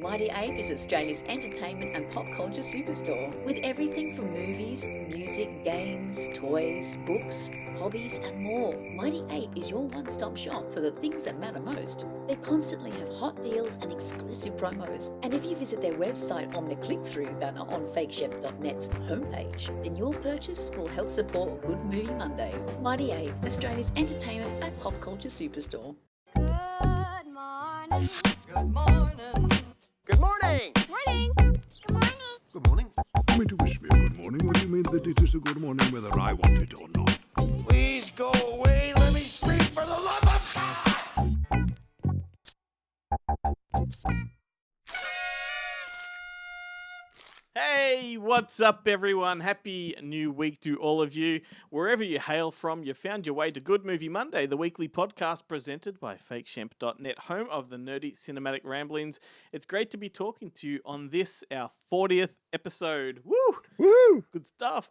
Mighty Ape is Australia's entertainment and pop culture superstore with everything from movies, music, games, toys, books, hobbies, and more. Mighty Ape is your one-stop shop for the things that matter most. They constantly have hot deals and exclusive promos. And if you visit their website on the click-through banner on fakechef.net's homepage, then your purchase will help support Good Movie Monday. Mighty Ape, Australia's entertainment and pop culture superstore. Good morning. Good morning. Good morning. Morning. Good morning. Good morning. You mean to wish me a good morning, or do you mean that it is a good morning whether I want it or not? Please go away. Let me speak for the love of God. Hey, what's up, everyone? Happy new week to all of you. Wherever you hail from, you found your way to Good Movie Monday, the weekly podcast presented by fakeshemp.net, home of the nerdy cinematic ramblings. It's great to be talking to you on this, our 40th episode. Woo! Woo! Good stuff.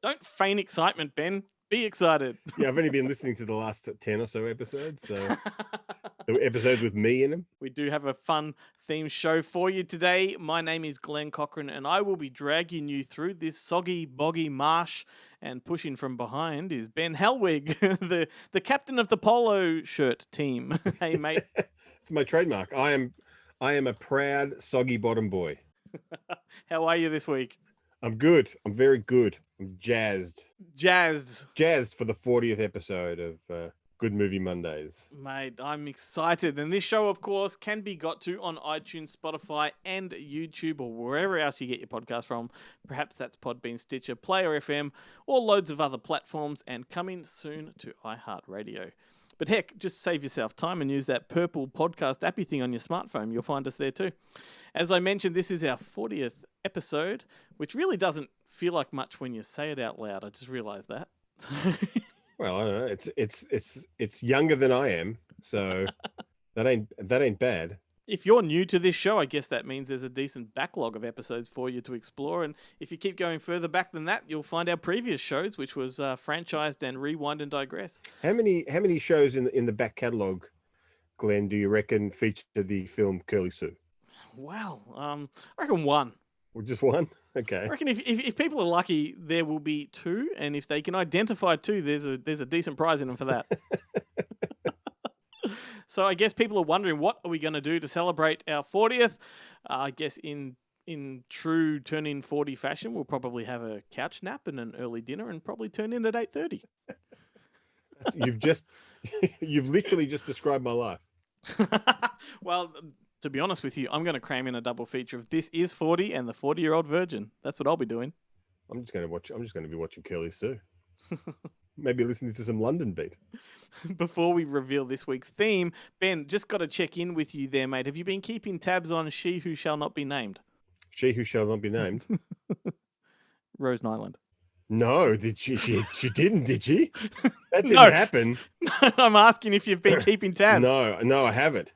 Don't feign excitement, Ben. Be excited. Yeah, I've only been listening to the last 10 or so episodes, so the episodes with me in them. We do have a fun theme show for you today. My name is Glenn Cochran, and I will be dragging you through this soggy, boggy marsh. And pushing from behind is Ben Helwig, the captain of the polo shirt team. Hey, mate. It's my trademark. I am a proud soggy bottom boy. How are you this week? I'm good. I'm very good. I'm jazzed. Jazzed For the 40th episode of Good Movie Mondays. Mate, I'm excited. And this show, of course, can be got to on iTunes, Spotify, and YouTube, or wherever else you get your podcast from. Perhaps that's Podbean, Stitcher, Player FM, or loads of other platforms, and coming soon to iHeartRadio. But heck, just save yourself time and use that purple podcast appy thing on your smartphone. You'll find us there too. As I mentioned, this is our 40th episode, which really doesn't feel like much when you say it out loud. I just realized that. Well, I don't know. It's younger than I am, so that ain't bad. If you're new to this show, I guess that means there's a decent backlog of episodes for you to explore. And if you keep going further back than that, you'll find our previous shows, which was franchised and Rewind and Digress. How many shows in the back catalogue, Glenn, do you reckon feature the film Curly Sue? Wow. I reckon one. Or just one? Okay. I reckon if people are lucky, there will be two. And if they can identify two, there's a decent prize in them for that. So I guess people are wondering, what are we going to do to celebrate our 40th? I guess in true turning 40 fashion, we'll probably have a couch nap and an early dinner and probably turn in at 8:30. You've literally just described my life. Well, to be honest with you, I'm going to cram in a double feature of This Is 40 and The 40-Year-Old Virgin. That's what I'll be doing. I'm just going to be watching Curly Sue. Maybe listening to some London Beat. Before we reveal this week's theme, Ben, just got to check in with you there, mate. Have you been keeping tabs on She Who Shall Not Be Named? She Who Shall Not Be Named? Rose Nyland. No, did she didn't, did she? That didn't happen. I'm asking if you've been keeping tabs. No, I haven't.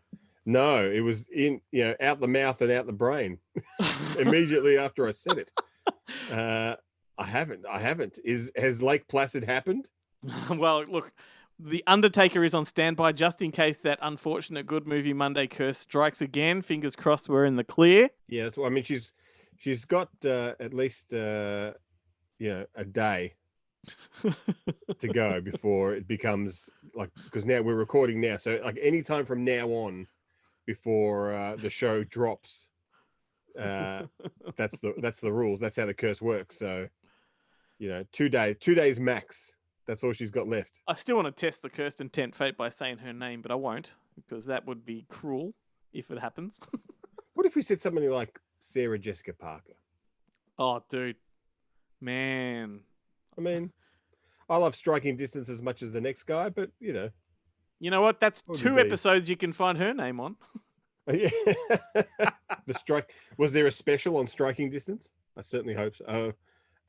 No, it was out the mouth and out the brain immediately after I said it. I haven't. Has Lake Placid happened? Well, look, the Undertaker is on standby just in case that unfortunate Good Movie Monday curse strikes again. Fingers crossed we're in the clear. Yeah, that's what I mean. She's got at least a day to go before it becomes like, because now we're recording now, so like any time from now on before the show drops, that's the rules. That's how the curse works. So 2 days max. That's all she's got left. I still want to test the cursed intent fate by saying her name, but I won't, because that would be cruel if it happens. What if we said something like Sarah Jessica Parker? Oh, dude. Man. I mean, I love Striking Distance as much as the next guy, but You know what? That's two episodes you can find her name on. Yeah. Was there a special on Striking Distance? I certainly hope so.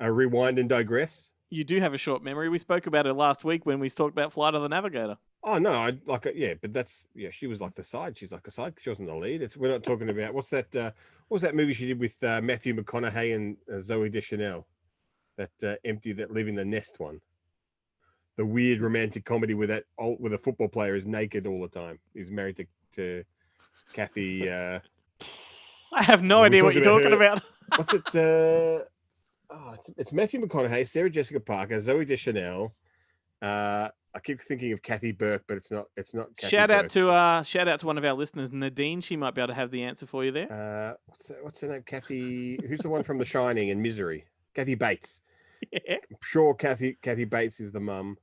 A Rewind and Digress. You do have a short memory. We spoke about her last week when we talked about Flight of the Navigator. Oh no, I like it. Yeah, but she was like the side. She's like a side. She wasn't the lead. We're not talking about what's that? What was that movie she did with Matthew McConaughey and Zooey Deschanel? That that Live in the Nest one. The weird romantic comedy with a football player is naked all the time. He's married to Kathy. I have no We're idea what you're talking talking about about. What's it? It's Matthew McConaughey, Sarah Jessica Parker, Zoe Deschanel. I keep thinking of Kathy Burke, but it's not. It's not. Kathy Shout out Burke. to one of our listeners, Nadine. She might be able to have the answer for you there. What's her name? Kathy. Who's the one from The Shining and Misery? Kathy Bates. Yeah. I'm sure Kathy Bates is the mum.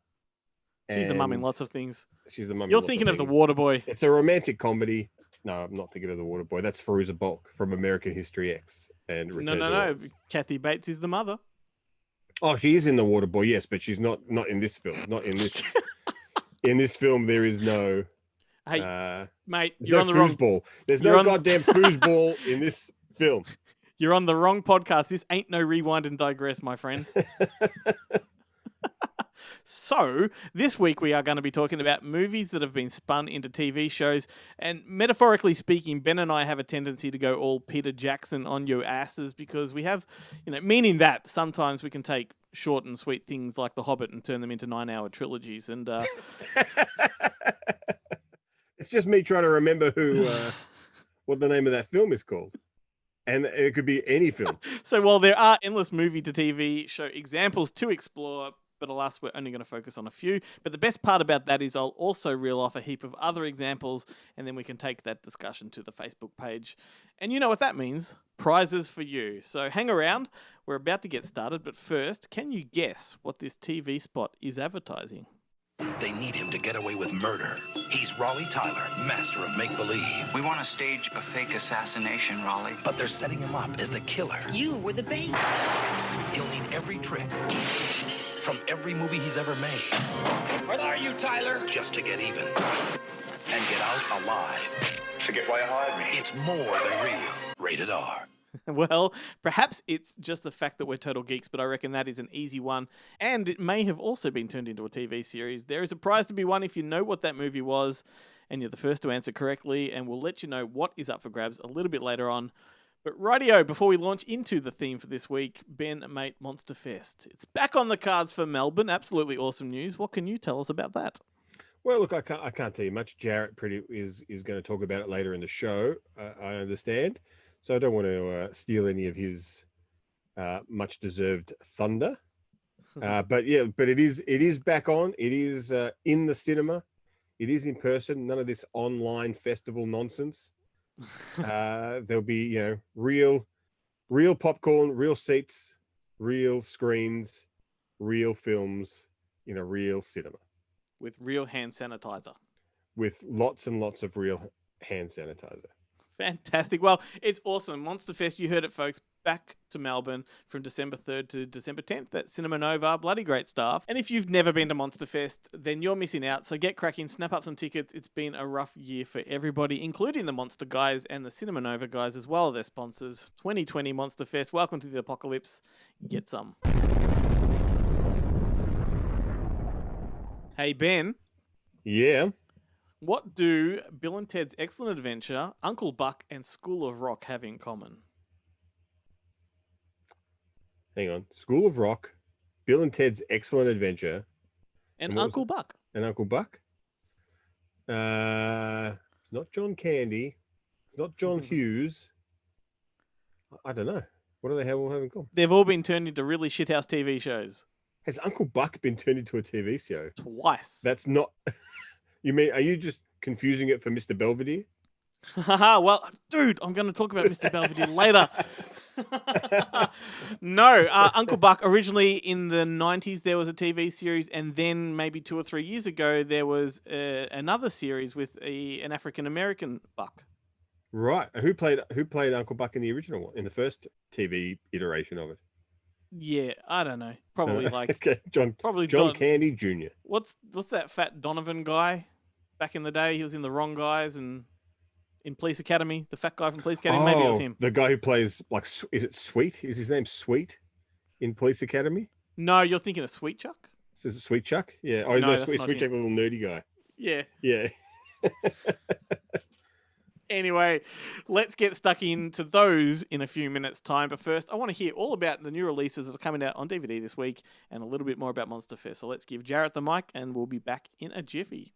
She's the mum in and lots of things. She's the mum. in You're lots thinking of The things. Waterboy. It's a romantic comedy. No, I'm not thinking of The Waterboy. That's Fairuza Balk from American History X and Return to No. Oz. Kathy Bates is the mother. Oh, she is in The Waterboy, yes, but she's not in this film. Not in this. In this film, there is no. Hey, mate, there's you're no on the wrong. foosball. There's you're no on- goddamn foosball in this film. You're on the wrong podcast. This ain't no rewind and digress, my friend. So, this week we are going to be talking about movies that have been spun into TV shows. And metaphorically speaking, Ben and I have a tendency to go all Peter Jackson on your asses because we have, meaning that sometimes we can take short and sweet things like The Hobbit and turn them into 9-hour trilogies. And It's just me trying to remember what the name of that film is called. And it could be any film. so while there are endless movie to TV show examples to explore, but alas, we're only going to focus on a few. But the best part about that is I'll also reel off a heap of other examples, and then we can take that discussion to the Facebook page. And you know what that means? Prizes for you. So hang around. We're about to get started, but first, can you guess what this TV spot is advertising? They need him to get away with murder. He's Raleigh Tyler, master of make-believe. We want to stage a fake assassination, Raleigh. But they're setting him up as the killer. You were the bait. He'll need every trick from every movie he's ever made Where are you, Tyler? just to get even and get out alive. Forget why you hired me. It's more than real. Rated R. Well, perhaps it's just the fact that we're total geeks, but I reckon that is an easy one. And it may have also been turned into a TV series. There is a prize to be won if you know what that movie was, and you're the first to answer correctly, and we'll let you know what is up for grabs a little bit later on. But rightio, before we launch into the theme for this week, Ben, mate, Monster Fest. It's back on the cards for Melbourne. Absolutely awesome news. What can you tell us about that? Well, look, I can't tell you much. Jarrett is going to talk about it later in the show. I understand, so I don't want to steal any of his much deserved thunder. But it is back on. It is in the cinema. It is in person. None of this online festival nonsense. There'll be real popcorn, real seats, real screens, real films in a real cinema. With real hand sanitizer. With lots and lots of real hand sanitizer. Fantastic. Well, it's awesome. Monster Fest, you heard it, folks. Back to Melbourne from December 3rd to December 10th at Cinema Nova. Bloody great stuff. And if you've never been to Monster Fest, then you're missing out. So get cracking, snap up some tickets. It's been a rough year for everybody, including the Monster guys and the Cinema Nova guys as well, their sponsors. 2020 Monster Fest. Welcome to the apocalypse. Get some. Hey, Ben. Yeah. What do Bill and Ted's Excellent Adventure, Uncle Buck, and School of Rock have in common? Hang on. School of Rock, Bill and Ted's Excellent Adventure, And what was Uncle it? Buck. and Uncle Buck. It's not John Candy. It's not John Hughes. I don't know. What do they all have in common? They've all been turned into really shithouse TV shows. Has Uncle Buck been turned into a TV show? Twice. That's not. You mean? Are you just confusing it for Mr. Belvedere? Haha, well, dude, I'm going to talk about Mr. Belvedere later. No, Uncle Buck, originally in the 90s, there was a TV series, and then maybe 2 or 3 years ago, there was another series with an African-American Buck. Right. Who played Uncle Buck in the original one, in the first TV iteration of it? Yeah, I don't know. Probably like... Okay, John Don- Candy Jr. What's that fat Donovan guy? Back in the day, he was in The Wrong Guys and in Police Academy. The fat guy from Police Academy. Maybe it was him. The guy who plays is it Sweet? Is his name Sweet in Police Academy? No, you're thinking of Sweet Chuck? Is it Sweet Chuck? Yeah. Oh, No, no, that's Sweet not Chuck, him. the little nerdy guy. Yeah. Yeah. Anyway, let's get stuck into those in a few minutes' time. But first, I want to hear all about the new releases that are coming out on DVD this week and a little bit more about Monster Fest. So let's give Jarrett the mic and we'll be back in a jiffy.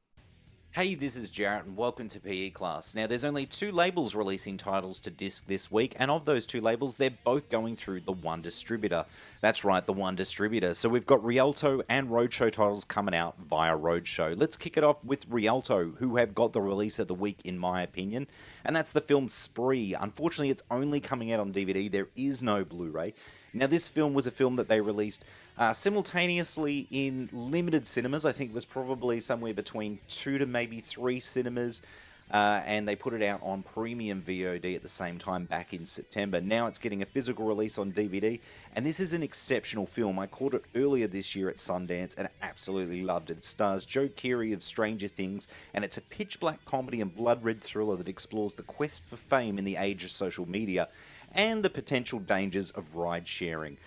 Hey, this is Jarrett, and welcome to PE Class. Now, there's only 2 labels releasing titles to disc this week, and of those 2 labels, they're both going through the one distributor. That's right, the one distributor. So we've got Rialto and Roadshow titles coming out via Roadshow. Let's kick it off with Rialto, who have got the release of the week, in my opinion, and that's the film Spree. Unfortunately, it's only coming out on DVD. There is no Blu-ray. Now, this film was a film that they released simultaneously in limited cinemas. I think it was probably somewhere between 2 to maybe 3 cinemas, and they put it out on premium VOD at the same time back in September. Now it's getting a physical release on DVD, and this is an exceptional film. I caught it earlier this year at Sundance and absolutely loved it. It stars Joe Keery of Stranger Things, and it's a pitch-black comedy and blood-red thriller that explores the quest for fame in the age of social media and the potential dangers of ride-sharing.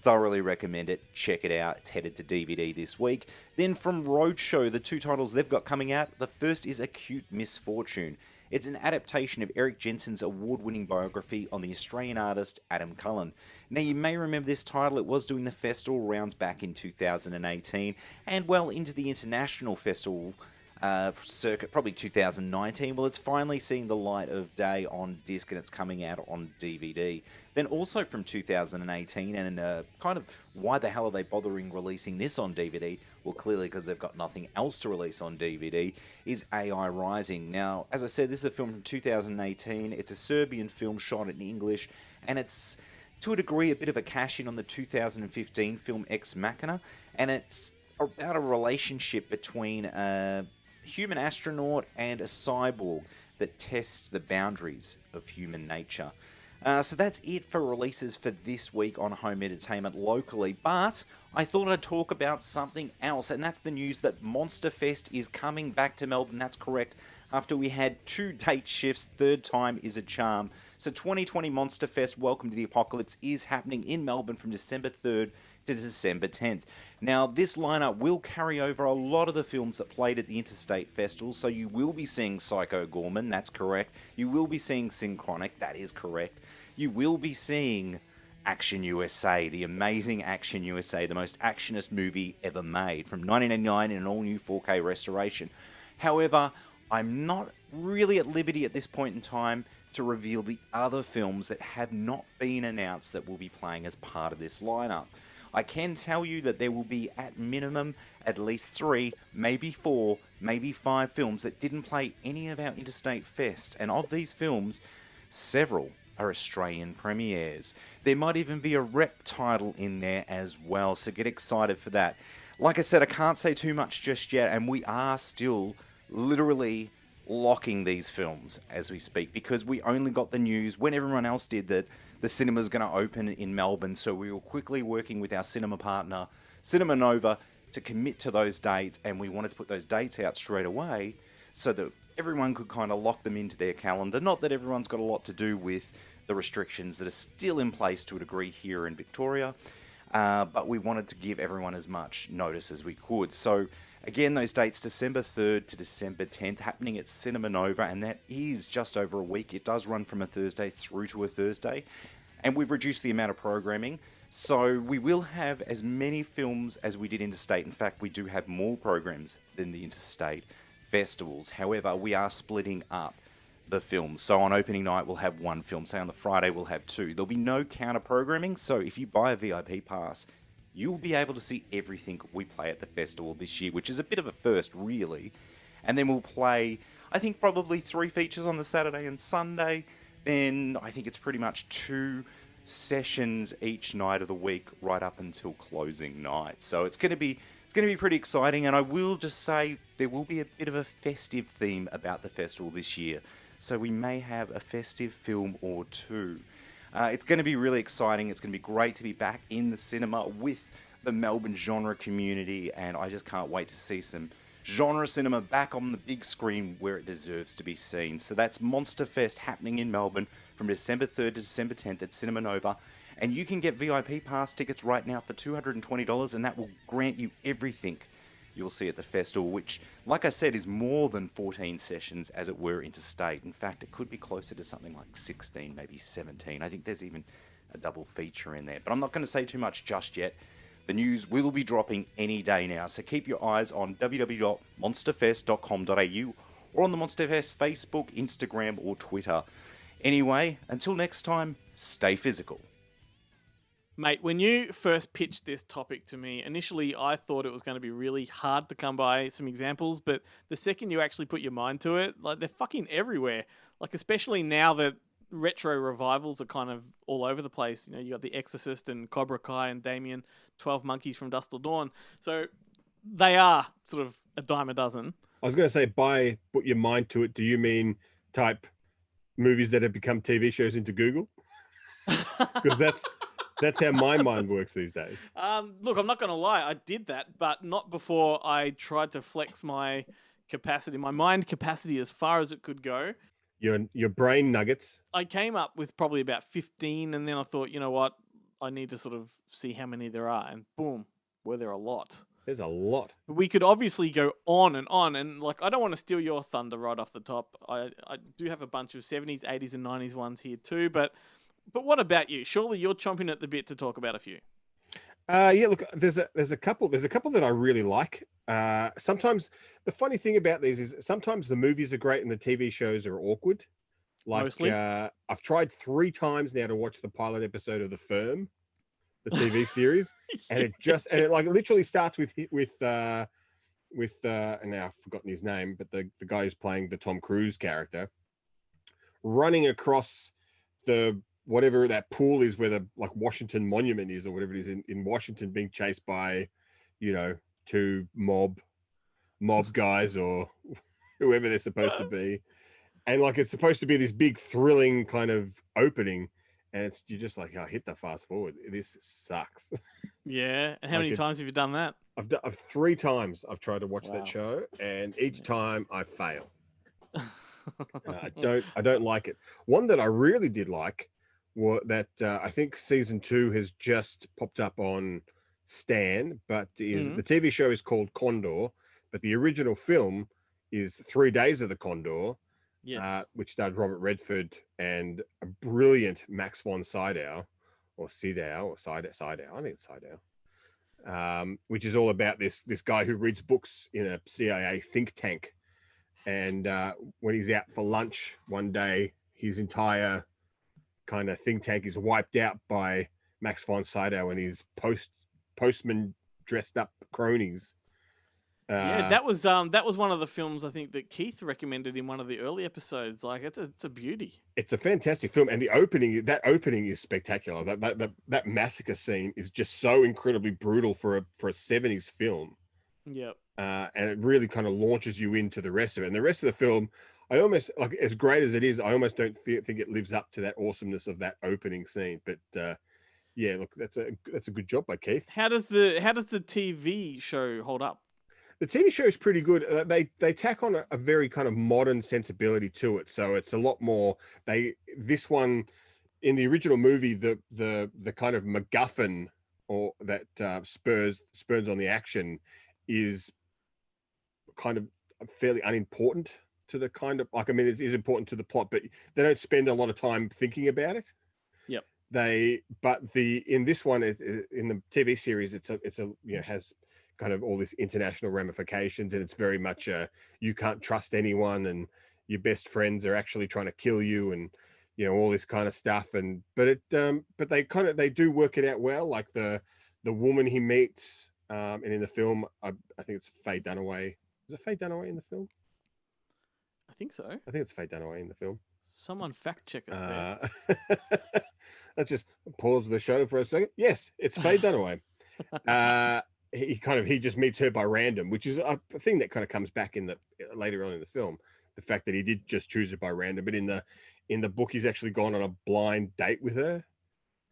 Thoroughly recommend it. Check it out. It's headed to DVD this week. Then from Roadshow, the 2 titles they've got coming out, the first is Acute Misfortune. It's an adaptation of Eric Jensen's award-winning biography on the Australian artist Adam Cullen. Now, you may remember this title. It was doing the festival rounds back in 2018 and well into the international festival circuit, probably 2019. Well, it's finally seeing the light of day on disc, and it's coming out on DVD. Then also from 2018, and kind of why the hell are they bothering releasing this on DVD? Well, clearly because they've got nothing else to release on DVD, is AI Rising. Now, as I said, this is a film from 2018. It's a Serbian film shot in English, and it's, to a degree, a bit of a cash-in on the 2015 film Ex Machina, and it's about a relationship between a human astronaut and a cyborg that tests the boundaries of human nature. So that's it for releases for this week on home entertainment locally, but I thought I'd talk about something else, and that's the news that Monsterfest is coming back to Melbourne. That's correct. After we had 2 date shifts, third time is a charm. So 2020 Monsterfest Welcome to the Apocalypse is happening in Melbourne from December 3rd to December 10th. Now, this lineup will carry over a lot of the films that played at the Interstate Festival, so you will be seeing Psycho Gorman, that's correct. You will be seeing Synchronic, that is correct. You will be seeing Action USA, the amazing Action USA, the most actionist movie ever made, from 1989 in an all-new 4K restoration. However, I'm not really at liberty at this point in time to reveal the other films that have not been announced that will be playing as part of this lineup. I can tell you that there will be, at minimum, at least 3, maybe 4, maybe 5 films that didn't play any of our Interstate Fests, and of these films, several are Australian premieres. There might even be a rep title in there as well, so get excited for that. Like I said, I can't say too much just yet, and we are still literally locking these films as we speak, because we only got the news when everyone else did that the cinema is going to open in Melbourne, so we were quickly working with our cinema partner, Cinema Nova, to commit to those dates, and we wanted to put those dates out straight away so that everyone could kind of lock them into their calendar. Not that everyone's got a lot to do with the restrictions that are still in place to a degree here in Victoria, but we wanted to give everyone as much notice as we could. So again, those dates, December 3rd to December 10th, happening at Cinema Nova, and that is just over a week. It does run from a Thursday through to a Thursday, and we've reduced the amount of programming, so we will have as many films as we did Interstate. In fact, we do have more programs than the Interstate festivals. However, we are splitting up the films. So on opening night, we'll have 1 film. Say on the Friday, we'll have 2. There'll be no counter programming, so if you buy a VIP pass, you'll be able to see everything we play at the festival this year, which is a bit of a first, really. And then we'll play, I think, probably 3 features on the Saturday and Sunday. Then I think it's pretty much 2 sessions each night of the week, right up until closing night. So it's going to be pretty exciting. And I will just say there will be a bit of a festive theme about the festival this year. So we may have a festive film or 2. It's going to be really exciting. It's going to be great to be back in the cinema with the Melbourne genre community, and I just can't wait to see some genre cinema back on the big screen where it deserves to be seen. So that's Monsterfest happening in Melbourne from December 3rd to December 10th at Cinema Nova, and you can get VIP pass tickets right now for $220, and that will grant you everything you'll see at the festival, which, like I said, is more than 14 sessions, as it were, interstate. In fact, it could be closer to something like 16, maybe 17. I think there's even a double feature in there. But I'm not going to say too much just yet. The news will be dropping any day now, so keep your eyes on www.monsterfest.com.au or on the Monsterfest Facebook, Instagram, or Twitter. Anyway, until next time, stay physical. Mate, when you first pitched this topic to me, initially I thought it was going to be really hard to come by some examples, but the second you actually put your mind to it, like they're fucking everywhere. Like especially now that retro revivals are kind of all over the place. You know, you got The Exorcist and Cobra Kai and Damien, 12 Monkeys from Dusk Till Dawn. So they are sort of a dime a dozen. I was going to say, by put your mind to it, do you mean type movies that have become TV shows into Google? Because that's how my mind works these days. Look, I'm not going to lie. I did that, but not before I tried to flex my capacity, my mind capacity as far as it could go. Your brain nuggets. I came up with probably about 15, and then I thought, you know what? I need to sort of see how many there are, and boom, were there a lot. There's a lot. We could obviously go on, and like I don't want to steal your thunder right off the top. I do have a bunch of 70s, 80s, and 90s ones here too, but what about you? Surely you're chomping at the bit to talk about a few. Yeah, look, there's a couple that I really like. Sometimes the funny thing about these is sometimes the movies are great and the TV shows are awkward. Like Mostly. I've tried 3 times now to watch the pilot episode of The Firm, the TV series, and it literally starts with and now I've forgotten his name, but the guy who's playing the Tom Cruise character running across the whatever that pool is where the like Washington Monument is or whatever it is in Washington, being chased by, 2 mob guys or whoever they're supposed to be. And like, it's supposed to be this big thrilling kind of opening. And you're just like, oh, hit the fast forward. This sucks. Yeah. And how many times have you done that? I've 3 times I've tried to watch Wow. that show, and each time I fail. I don't like it. One that I really did like that I think season 2 has just popped up on Stan, but the TV show is called Condor, but the original film is 3 Days of the Condor, Yes. which starred Robert Redford and a brilliant Max von Sydow, or Sydow, or Sydow, I think it's Sydow, which is all about this guy who reads books in a CIA think tank, and when he's out for lunch one day, his entire kind of think tank is wiped out by Max von Sydow and his postman dressed up cronies. Yeah, that was one of the films I think that Keith recommended in one of the early episodes. Like it's a beauty. It's a fantastic film, and that opening is spectacular. That massacre scene is just so incredibly brutal for a 70s film. Yep. And it really kind of launches you into the rest of it. And the rest of the film, I almost like, as great as it is, I almost don't think it lives up to that awesomeness of that opening scene. But yeah, look, that's a good job by Keith. How does the TV show hold up? The TV show is pretty good. They tack on a very kind of modern sensibility to it, so it's a lot more. This one in the original movie, the kind of MacGuffin or that spurs on the action is kind of fairly unimportant to the kind of, like, I mean, it is important to the plot, but they don't spend a lot of time thinking about it. Yep. In this one, in the TV series, it's a has kind of all this international ramifications, and it's very much you can't trust anyone, and your best friends are actually trying to kill you, and all this kind of stuff. And but they do work it out well. Like the woman he meets, and in the film, I think it's Faye Dunaway. Is it Faye Dunaway in the film? I think so. I think it's Faye Dunaway in the film. Someone fact check us there. Let's just pause the show for a second. Yes, it's Faye Dunaway. He just meets her by random, which is a thing that kind of comes back later on in the film. The fact that he did just choose her by random, but in the book, he's actually gone on a blind date with her,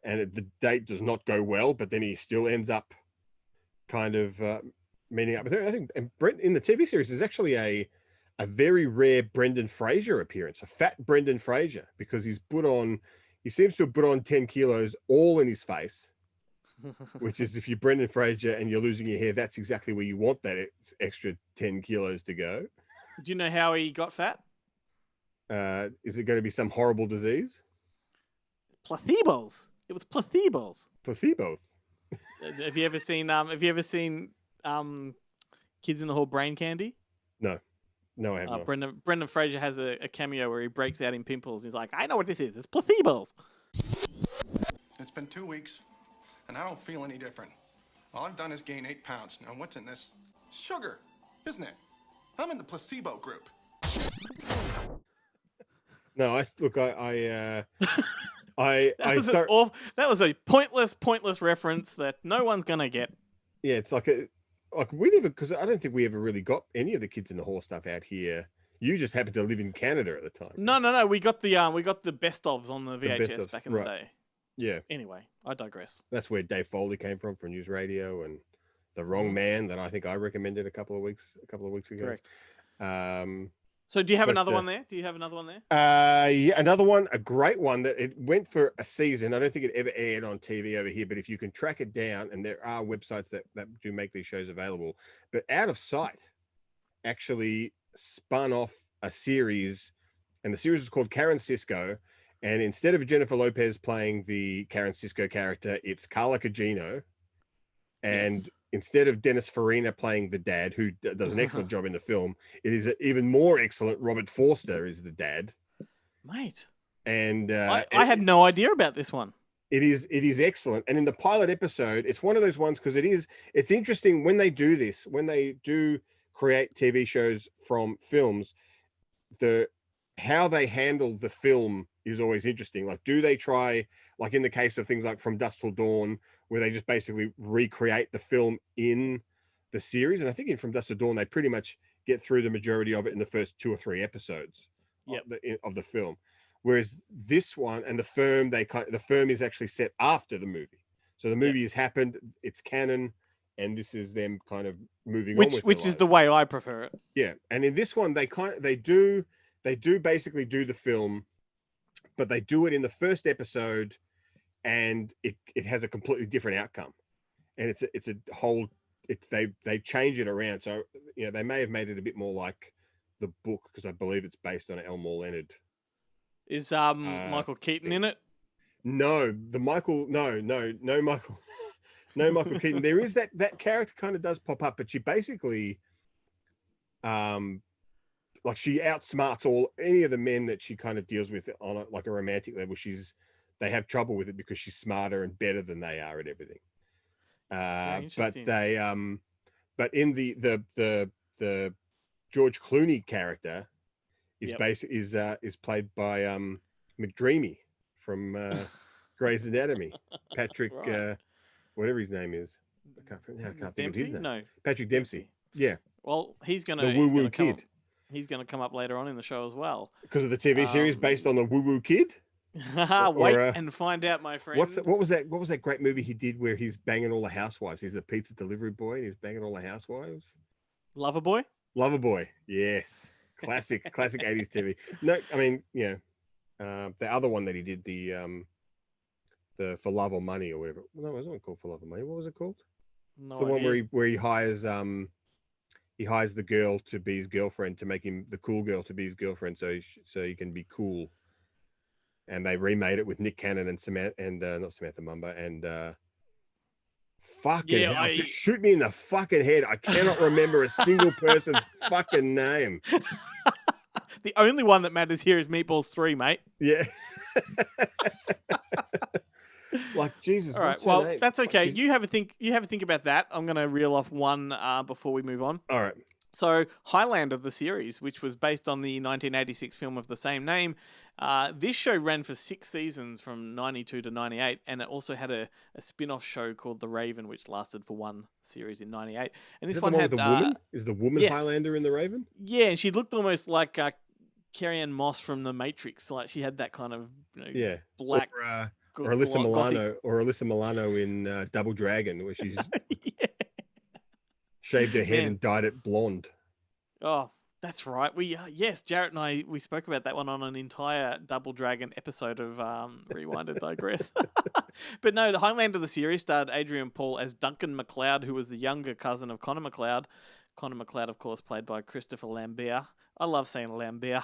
and the date does not go well. But then he still ends up kind of meeting up with her. I think, and Brent in the TV series is actually a very rare Brendan Fraser appearance, a fat Brendan Fraser, because he seems to have put on 10 kilos all in his face. Which is, if you're Brendan Fraser and you're losing your hair, that's exactly where you want that extra 10 kilos to go. Do you know how he got fat? Is it going to be some horrible disease? Placebos. It was placebos. Placebo. Have you ever seen Kids in the Hall Brain Candy? No, I have not. Brendan Fraser has a cameo where he breaks out in pimples. He's like, I know what this is. It's placebos. It's been 2 weeks, and I don't feel any different. All I've done is gain 8 pounds. Now, what's in this? Sugar, isn't it? I'm in the placebo group. No, That was a pointless reference that no one's gonna get. Yeah, it's like we never, because I don't think we ever really got any of the Kids in the Hall stuff out here. You just happened to live in Canada at the time. No. We got the best ofs on the VHS best-ofs, back in the right. day. Yeah, Anyway, I digress. that's where Dave Foley came from News Radio, and The Wrong Man that I think I recommended a couple of weeks ago. Correct. Um, So do you have But, another one there? Do you have another one there? yeah, another one, a great one that it went for a season. I don't think it ever aired on TV over here, but if you can track it down, and there are websites that do make these shows available, but Out of Sight actually spun off a series, and the series was called Karen Cisco. And instead of Jennifer Lopez playing the Karen Cisco character, it's Carla Cugino. And Yes. instead of Dennis Farina playing the dad, who does an excellent job in the film, it is even more excellent. Robert Forster is the dad. Mate. And I had no idea about this one. it is excellent. And in the pilot episode, it's one of those ones because it's interesting when they do this, when they do create TV shows from films, how they handle the film is always interesting. Like, do they try, like in the case of things like From Dusk Till Dawn, where they just basically recreate the film in the series? And I think in From Dusk Till Dawn, they pretty much get through the majority of it in the first 2 or 3 episodes of the film. Whereas this one and The Firm, the Firm is actually set after the movie. So the movie has happened, it's canon, and this is them kind of moving on with Which their is the lives. way I prefer it. Yeah, and in this one, they do basically do the film, but they do it in the first episode, and it has a completely different outcome, and it's a whole. They change it around, so they may have made it a bit more like the book, because I believe it's based on Elmore Leonard. Is Michael Keaton in it? No, Michael, no Michael Keaton. There is that character kind of does pop up, but she basically, like, she outsmarts any of the men that she kind of deals with on a romantic level. They have trouble with it because she's smarter and better than they are at everything. But in the George Clooney character is played by McDreamy from Grey's Anatomy. Patrick, Right. whatever his name is. I can't think of his name. No. Patrick Dempsey. Yeah, Well, he's the gonna Woo Woo come Kid. He's gonna come up later on in the show as well. Because of the TV series based on the Woo Woo Kid. Wait and find out, my friend. What was that great movie he did where he's banging all the housewives? He's the pizza delivery boy and he's banging all the housewives. Loverboy? Loverboy, yes, classic 80s TV. No, I mean, the other one that he did, the For Love or Money or whatever. No, it wasn't called For Love or Money. What was it called? No It's the one idea. where he hires the girl to be his girlfriend, to make him the cool girl to be his girlfriend, so he can be cool. And they remade it with Nick Cannon and not Samantha Mumba and fucking hell, just shoot me in the fucking head. I cannot remember a single person's fucking name. The only one that matters here is Meatballs 3, mate. Yeah. Like, Jesus. All right. what's her Well, name? that's okay. She's- You have a think about that. I'm going to reel off one before we move on. All right. So, Highlander, the series, which was based on the 1986 film of the same name, this show ran for 6 seasons from 92 to 98, and it also had a spin-off show called The Raven, which lasted for 1 series in 98. And this Is that one the one had with the woman? Is the woman yes. Highlander in the Raven? Yeah, and she looked almost like Carrie-Anne Moss from The Matrix. Like, she had that kind of Yeah. black. Or Alyssa Milano in Double Dragon, where she's Yeah. shaved her head Man. and dyed it blonde. Oh, that's right. Yes, Jarrett and I, we spoke about that one on an entire Double Dragon episode of Rewind and Digress. But no, the Highlander, the series, starred Adrian Paul as Duncan MacLeod, who was the younger cousin of Connor MacLeod. Connor MacLeod, of course, played by Christopher Lambert. I love saying Lambert.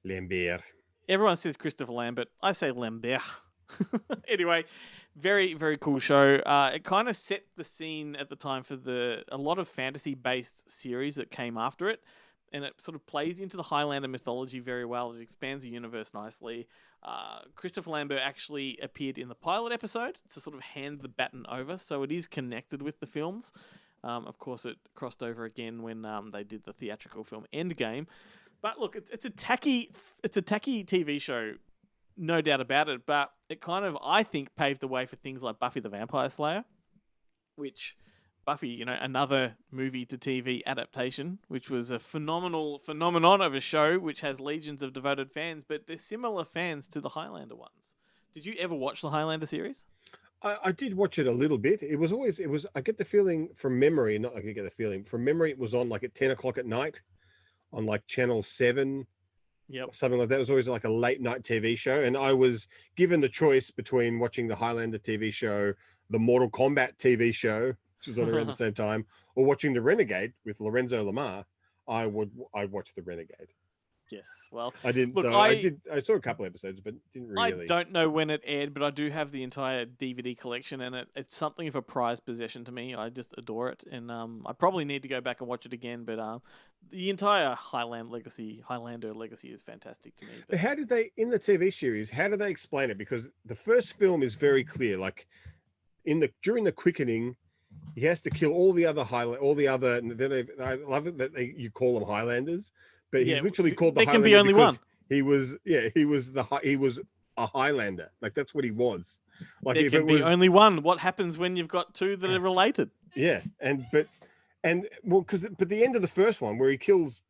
Lambert. Everyone says Christopher Lambert. I say Lambert. Anyway, Very, very cool show. It kind of set the scene at the time for a lot of fantasy-based series that came after it, and it sort of plays into the Highlander mythology very well. It expands the universe nicely. Christopher Lambert actually appeared in the pilot episode to sort of hand the baton over, so it is connected with the films. Of course, it crossed over again when they did the theatrical film Endgame. But look, it's a tacky TV show, no doubt about it. But it kind of, I think, paved the way for things like Buffy the Vampire Slayer, which Buffy, another movie to TV adaptation, which was a phenomenon of a show which has legions of devoted fans. But they're similar fans to the Highlander ones. Did you ever watch the Highlander series? I did watch it a little bit. It was, I get the feeling from memory, not I get the feeling, from memory it was on like at 10 o'clock at night on like Channel 7. Yep. Something like that. It was always like a late night TV show. And I was given the choice between watching the Highlander TV show, the Mortal Kombat TV show, which was on around the same time, or watching the Renegade with Lorenzo Lamar. I'd watch the Renegade. Yes, well, I didn't. Look, so I saw a couple episodes, but didn't really. I don't know when it aired, but I do have the entire DVD collection, and it's something of a prized possession to me. I just adore it, and I probably need to go back and watch it again. But the entire Highlander legacy is fantastic to me. But how did they, in the TV series, how do they explain it? Because the first film is very clear. Like during the quickening, he has to kill all the other and then I love it that you call them Highlanders. But he's literally called the Highlander. There can be only one. He was a Highlander. Like that's what he was. Like there if can it be was only one. What happens when you've got two that are related? Yeah, but the end of the first one where he kills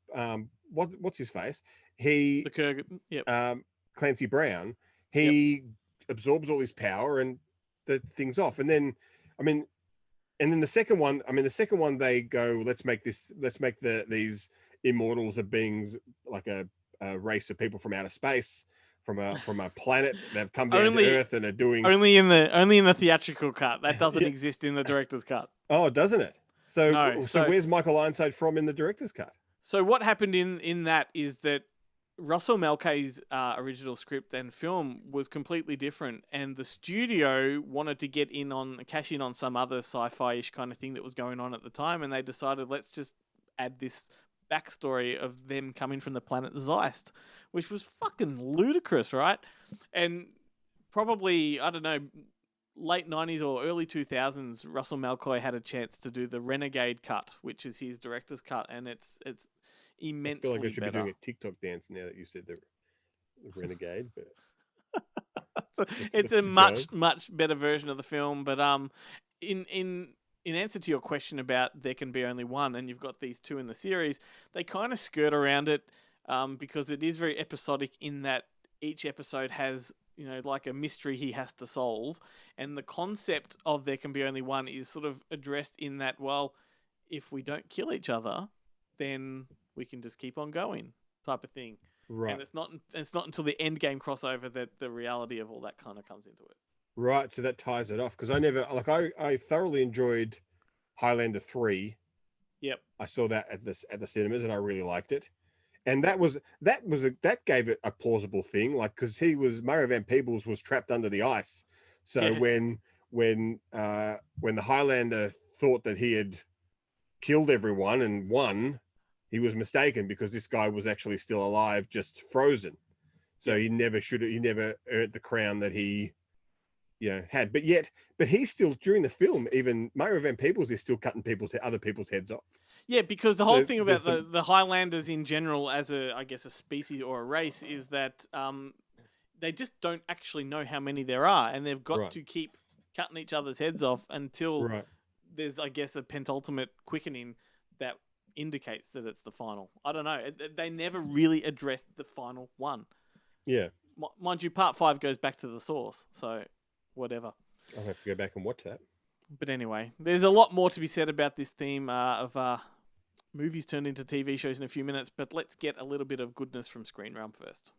what's his face? The Kurgan. Yep. Clancy Brown. He absorbs all his power and the thing's off. And then the second one. The second one they go, let's make these immortals of beings like a race of people from outer space, from a planet. They've come down to Earth and are doing only in the theatrical cut. That doesn't exist in the director's cut. Oh, doesn't it? So, no, so where's Michael Ironside from in the director's cut? So what happened in that is that Russell Mulcahy's original script and film was completely different, and the studio wanted to cash in on some other sci-fi-ish kind of thing that was going on at the time, and they decided, let's just add this backstory of them coming from the planet Zeist, which was fucking ludicrous, right? And probably, I don't know, late 90s or early 2000s, Russell Mulcahy had a chance to do the Renegade cut, which is his director's cut, and it's immensely I feel like I should better. be doing a TikTok dance now that you said the Renegade, but it's a much better version of the film. But in answer to your question about there can be only one, and you've got these two in the series, they kind of skirt around it because it is very episodic in that each episode has, like a mystery he has to solve. And the concept of there can be only one is sort of addressed in that, well, if we don't kill each other, then we can just keep on going type of thing. Right. And it's not until the Endgame crossover that the reality of all that kind of comes into it. Right, so that ties it off because I thoroughly enjoyed Highlander 3. Yep. I saw that at the cinemas and I really liked it. And that gave it a plausible thing, like because Mario Van Peebles was trapped under the ice. So when the Highlander thought that he had killed everyone and won, he was mistaken because this guy was actually still alive, just frozen. So he never earned the crown that he had. But he's still, during the film, even Mario Van Peebles is still cutting other people's heads off. Yeah, because the whole thing about the Highlanders in general as a species or a race is that they just don't actually know how many there are, and they've got to keep cutting each other's heads off until there's, I guess, a pentultimate quickening that indicates that it's the final. I don't know. They never really addressed the final one. Yeah. Mind you, part 5 goes back to the source, so whatever. I'll have to go back and watch that. But anyway, there's a lot more to be said about this theme of movies turned into TV shows in a few minutes, but let's get a little bit of goodness from Screen Realm first.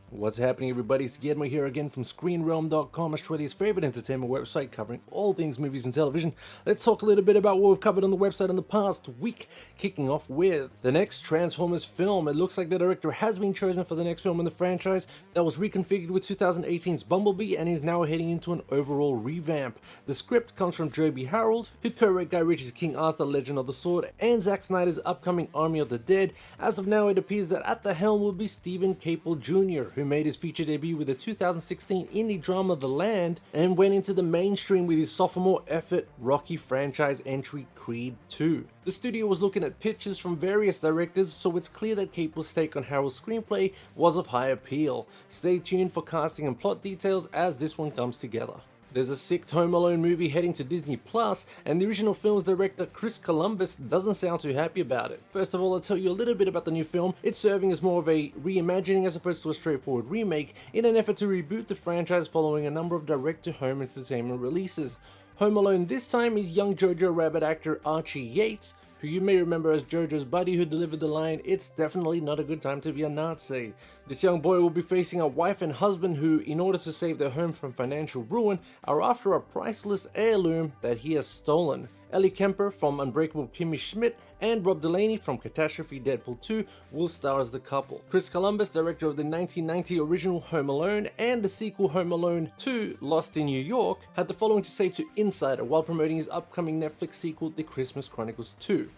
What's happening, everybody? It's Guillermo here again from ScreenRealm.com, Australia's favourite entertainment website covering all things movies and television. Let's talk a little bit about what we've covered on the website in the past week, kicking off with the next Transformers film. It looks like the director has been chosen for the next film in the franchise that was reconfigured with 2018's Bumblebee and is now heading into an overall revamp. The script comes from Joby Harold, who co-wrote Guy Ritchie's King Arthur Legend of the Sword and Zack Snyder's upcoming Army of the Dead. As of now, it appears that at the helm will be Stephen Caple Jr., who made his feature debut with the 2016 indie drama The Land and went into the mainstream with his sophomore effort Rocky franchise entry Creed 2. The studio was looking at pitches from various directors, so it's clear that Caple's take on Harold's screenplay was of high appeal. Stay tuned for casting and plot details as this one comes together. There's a 6th Home Alone movie heading to Disney Plus, and the original film's director Chris Columbus doesn't sound too happy about it. First of all, I'll tell you a little bit about the new film. It's serving as more of a reimagining as opposed to a straightforward remake in an effort to reboot the franchise following a number of direct-to-home entertainment releases. Home Alone this time is young Jojo Rabbit actor Archie Yates, who you may remember as Jojo's buddy who delivered the line, "It's definitely not a good time to be a Nazi." This young boy will be facing a wife and husband who, in order to save their home from financial ruin, are after a priceless heirloom that he has stolen. Ellie Kemper from Unbreakable Kimmy Schmidt and Rob Delaney from Catastrophe Deadpool 2 will star as the couple. Chris Columbus, director of the 1990 original Home Alone and the sequel Home Alone 2 Lost in New York, had the following to say to Insider while promoting his upcoming Netflix sequel The Christmas Chronicles 2.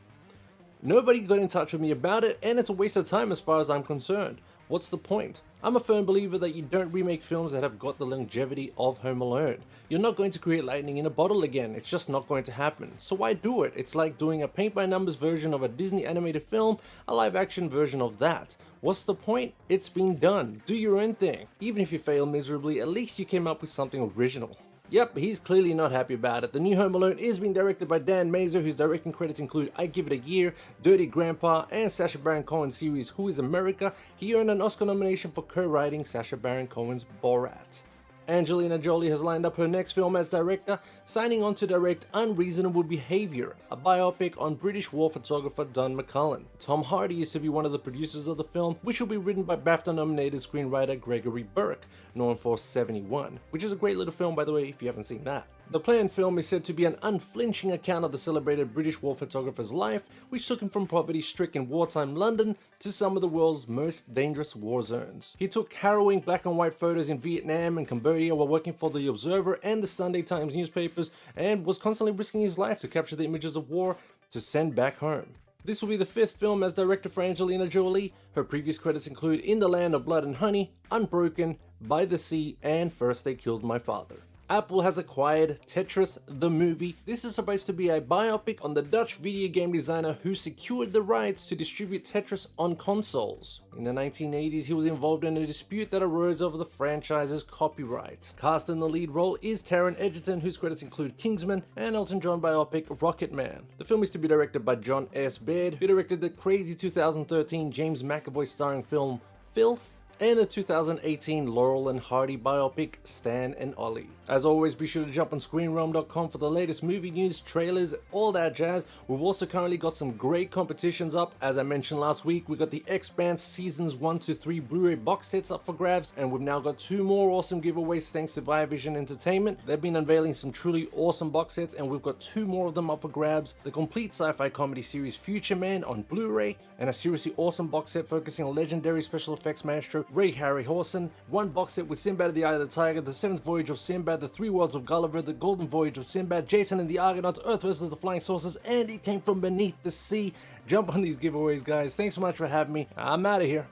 "Nobody got in touch with me about it, and it's a waste of time as far as I'm concerned. What's the point? I'm a firm believer that you don't remake films that have got the longevity of Home Alone. You're not going to create lightning in a bottle again, it's just not going to happen. So why do it? It's like doing a paint-by-numbers version of a Disney animated film, a live-action version of that. What's the point? It's been done. Do your own thing. Even if you fail miserably, at least you came up with something original." Yep, he's clearly not happy about it. The new Home Alone is being directed by Dan Mazer, whose directing credits include I Give It a Year, Dirty Grandpa, and Sacha Baron Cohen's series Who is America. He earned an Oscar nomination for co-writing Sacha Baron Cohen's Borat. Angelina Jolie has lined up her next film as director, signing on to direct Unreasonable Behavior, a biopic on British war photographer Don McCullin. Tom Hardy is to be one of the producers of the film, which will be written by BAFTA-nominated screenwriter Gregory Burke, known for 71, which is a great little film, by the way, if you haven't seen that. The planned film is said to be an unflinching account of the celebrated British war photographer's life, which took him from poverty-stricken wartime London to some of the world's most dangerous war zones. He took harrowing black and white photos in Vietnam and Cambodia while working for The Observer and the Sunday Times newspapers, and was constantly risking his life to capture the images of war to send back home. This will be the 5th film as director for Angelina Jolie. Her previous credits include In the Land of Blood and Honey, Unbroken, By the Sea, and First They Killed My Father. Apple has acquired Tetris the Movie. This is supposed to be a biopic on the Dutch video game designer who secured the rights to distribute Tetris on consoles. In the 1980s, he was involved in a dispute that arose over the franchise's copyright. Cast in the lead role is Taron Egerton, whose credits include Kingsman and Elton John biopic Rocketman. The film is to be directed by John S. Baird, who directed the crazy 2013 James McAvoy starring film Filth, and the 2018 Laurel and Hardy biopic Stan and Ollie. As always, be sure to jump on ScreenRealm.com for the latest movie news, trailers, all that jazz. We've also currently got some great competitions up. As I mentioned last week, we got the Expanse Seasons 1 to 3 Blu-ray box sets up for grabs, and we've now got 2 more awesome giveaways thanks to Viavision Entertainment. They've been unveiling some truly awesome box sets, and we've got 2 more of them up for grabs. The complete sci-fi comedy series Future Man on Blu-ray, and a seriously awesome box set focusing on legendary special effects maestro Ray Harryhausen, 1 box set with Sinbad the Eye of the Tiger, The Seventh Voyage of Sinbad, The 3 Worlds of Gulliver, The Golden Voyage of Sinbad, Jason and the Argonauts, Earth vs. the Flying Saucers, and It Came From Beneath the Sea. Jump on these giveaways, guys. Thanks so much for having me. I'm out of here.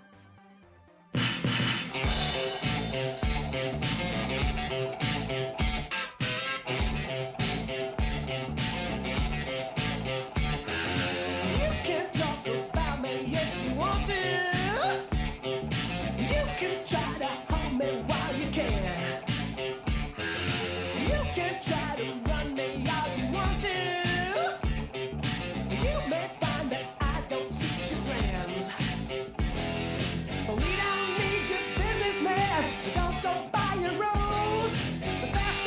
We don't need your businessman. Don't go by your rules. The faster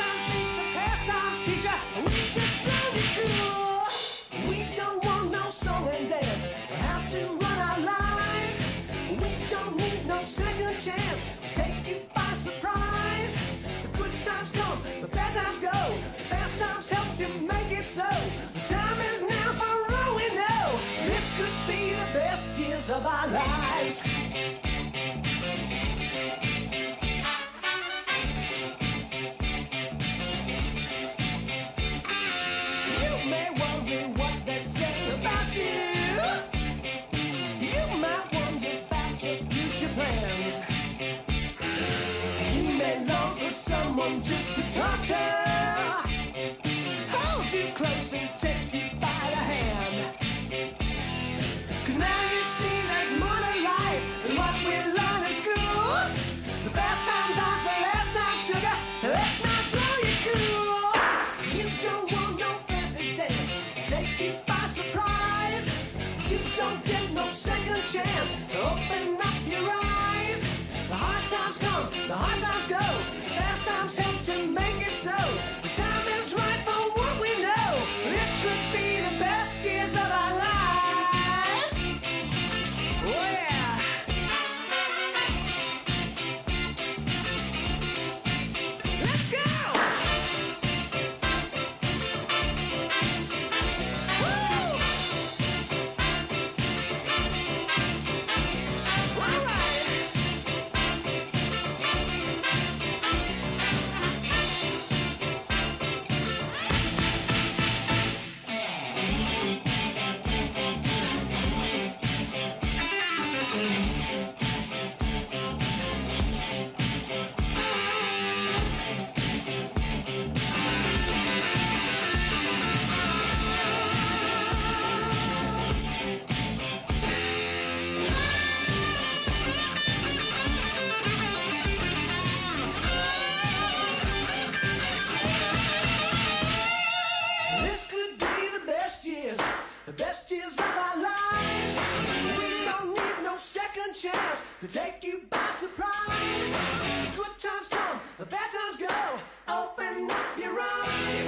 of our lives. You may wonder what they say about you. You might wonder about your future plans. You may long for someone just to talk to, hold you close and take you by the hand. 'Cause now you see there's more to life than what we learn in school. The fast times aren't the last time, sugar. Let's not blow you cool. You don't want no fancy dance to take you by surprise. You don't get no second chance to open up your eyes. The hard times come, the hard times go. The fast times help to make it so. The time is right for what we know. This could be the best years of our lives. Oh yeah. Let's go. Woo! All right. This could be the best years of our lives. We don't need no second chance to take you by surprise. The good times come, the bad times go. Open up your eyes.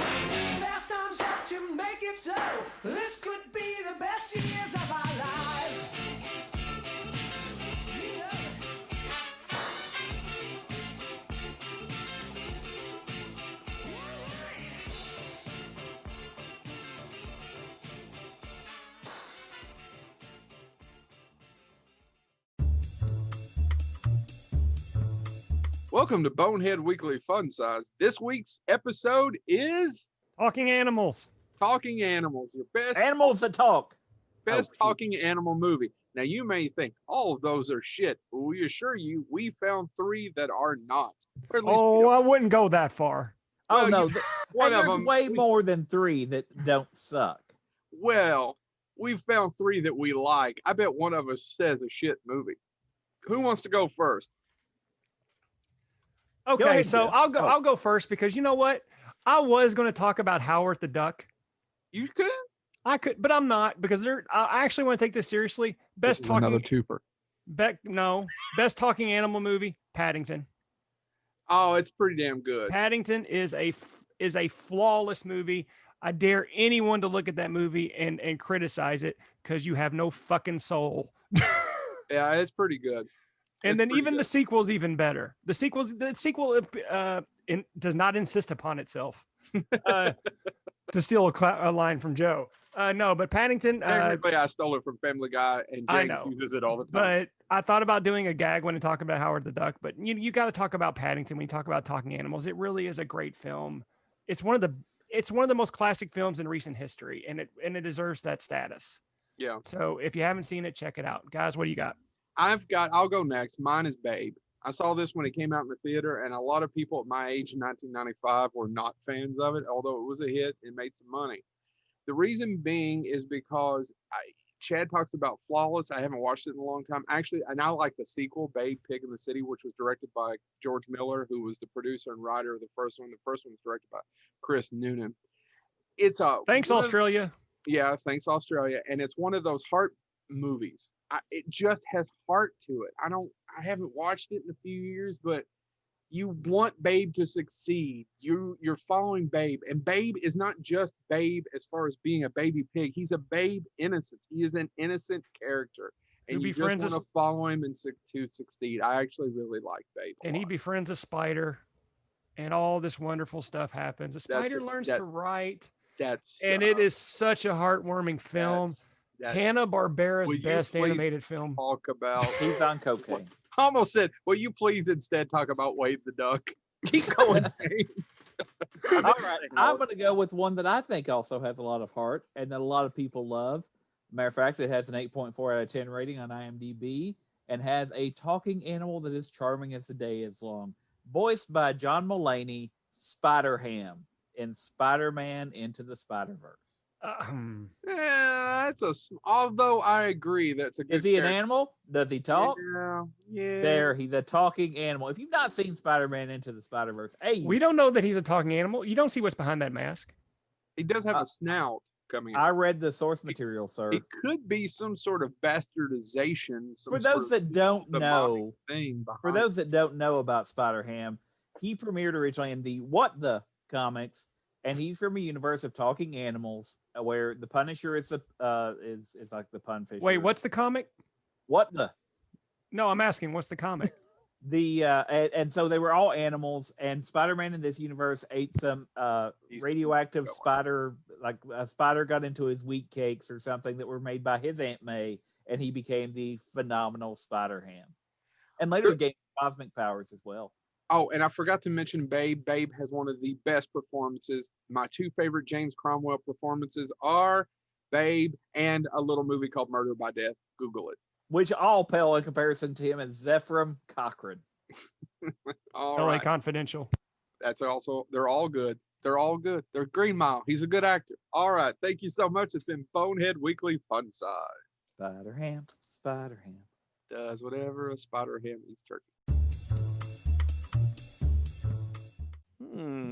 Fast times help to make it so. This could be the best years of our lives. Yeah. Welcome to Bonehead Weekly Fun Size. This week's episode is Talking Animals. Talking Animals, your best Animals that talk. best talking animal movie. Now you may think all of those are shit, but we assure you we found 3 that are not. Or at least we Oh, don't- I wouldn't go that far. Oh Well, no, you- one and of there's them- way more than 3 that don't suck. Well, we found 3 that we like. I bet one of us says a shit movie. Who wants to go first? Okay, ahead, so Jeff. I'll go first because you know what? I was going to talk about Howard the Duck. You could. I could, but I'm not because I actually want to take this seriously. This is another twofer. Best talking animal movie, Paddington. Oh, it's pretty damn good. Paddington is a flawless movie. I dare anyone to look at that movie and criticize it because you have no fucking soul. Yeah, it's pretty good. And It's then pretty even good. the sequel's even better. The sequel does not insist upon itself. To steal a line from Joe. No, but Paddington. Technically, I stole it from Family Guy, and I Jane know, uses it all the time. But I thought about doing a gag when I talk about Howard the Duck. But you got to talk about Paddington when you talk about talking animals. It really is a great film. It's one of the most classic films in recent history, and it deserves that status. Yeah. So if you haven't seen it, check it out, guys. What do you got? I'll go next. Mine is Babe. I saw this when it came out in the theater, and a lot of people at my age in 1995 were not fans of it, although it was a hit and made some money. The reason being is because Chad talks about Flawless. I haven't watched it in a long time. Actually, I now like the sequel, Babe, Pig in the City, which was directed by George Miller, who was the producer and writer of the first one. The first one was directed by Chris Noonan. Thanks, Australia. Yeah, thanks, Australia. And it's one of those heart movies. It just has heart to it. I haven't watched it in a few years, but you want Babe to succeed. You're following Babe, and Babe is not just Babe as far as being a baby pig. He's a Babe innocence. He is an innocent character, and you just want to follow him and to succeed. I actually really like Babe. And he befriends a spider, and all this wonderful stuff happens. The spider learns to write. It is such a heartwarming film. Hanna-Barbera's Will you best please animated film. Talk about. He's on cocaine. I almost said, will you please instead talk about Wade the Duck? Keep going, James. All right, I'm going to go with one that I think also has a lot of heart and that a lot of people love. Matter of fact, it has an 8.4 out of 10 rating on IMDb and has a talking animal that is charming as the day is long. Voiced by John Mulaney, Spider-Ham in Spider-Man Into the Spider-Verse. Yeah, although I agree that's a good Is he an character. animal? Does he talk? Yeah. There, he's a talking animal. If you've not seen Spider-Man Into the Spider-Verse, We don't know that he's a talking animal. You don't see what's behind that mask. He does have a snout coming. I read the source material, sir. It could be some sort of bastardization. For those that don't know, thing for those that don't know about Spider-Ham, he premiered originally in the What the comics, and he's from a universe of talking animals where the Punisher is like the pun fisher. Wait, what's the comic? What the? No, I'm asking, what's the comic? And so they were all animals, and Spider-Man in this universe ate some radioactive spider, like a spider got into his wheat cakes or something that were made by his Aunt May, and he became the phenomenal Spider-Ham, and later gained cosmic powers as well. Oh, and I forgot to mention Babe. Babe has one of the best performances. My two favorite James Cromwell performances are Babe and a little movie called Murder by Death. Google it. Which all pale in comparison to him as Zephram Cochrane. All LA right. Confidential. That's also, they're all good. They're all good. They're Green Mile. He's a good actor. All right. Thank you so much. It's been Bonehead Weekly Fun Size. Spider-Ham, Spider-Ham. Does whatever a Spider-Ham eats turkey.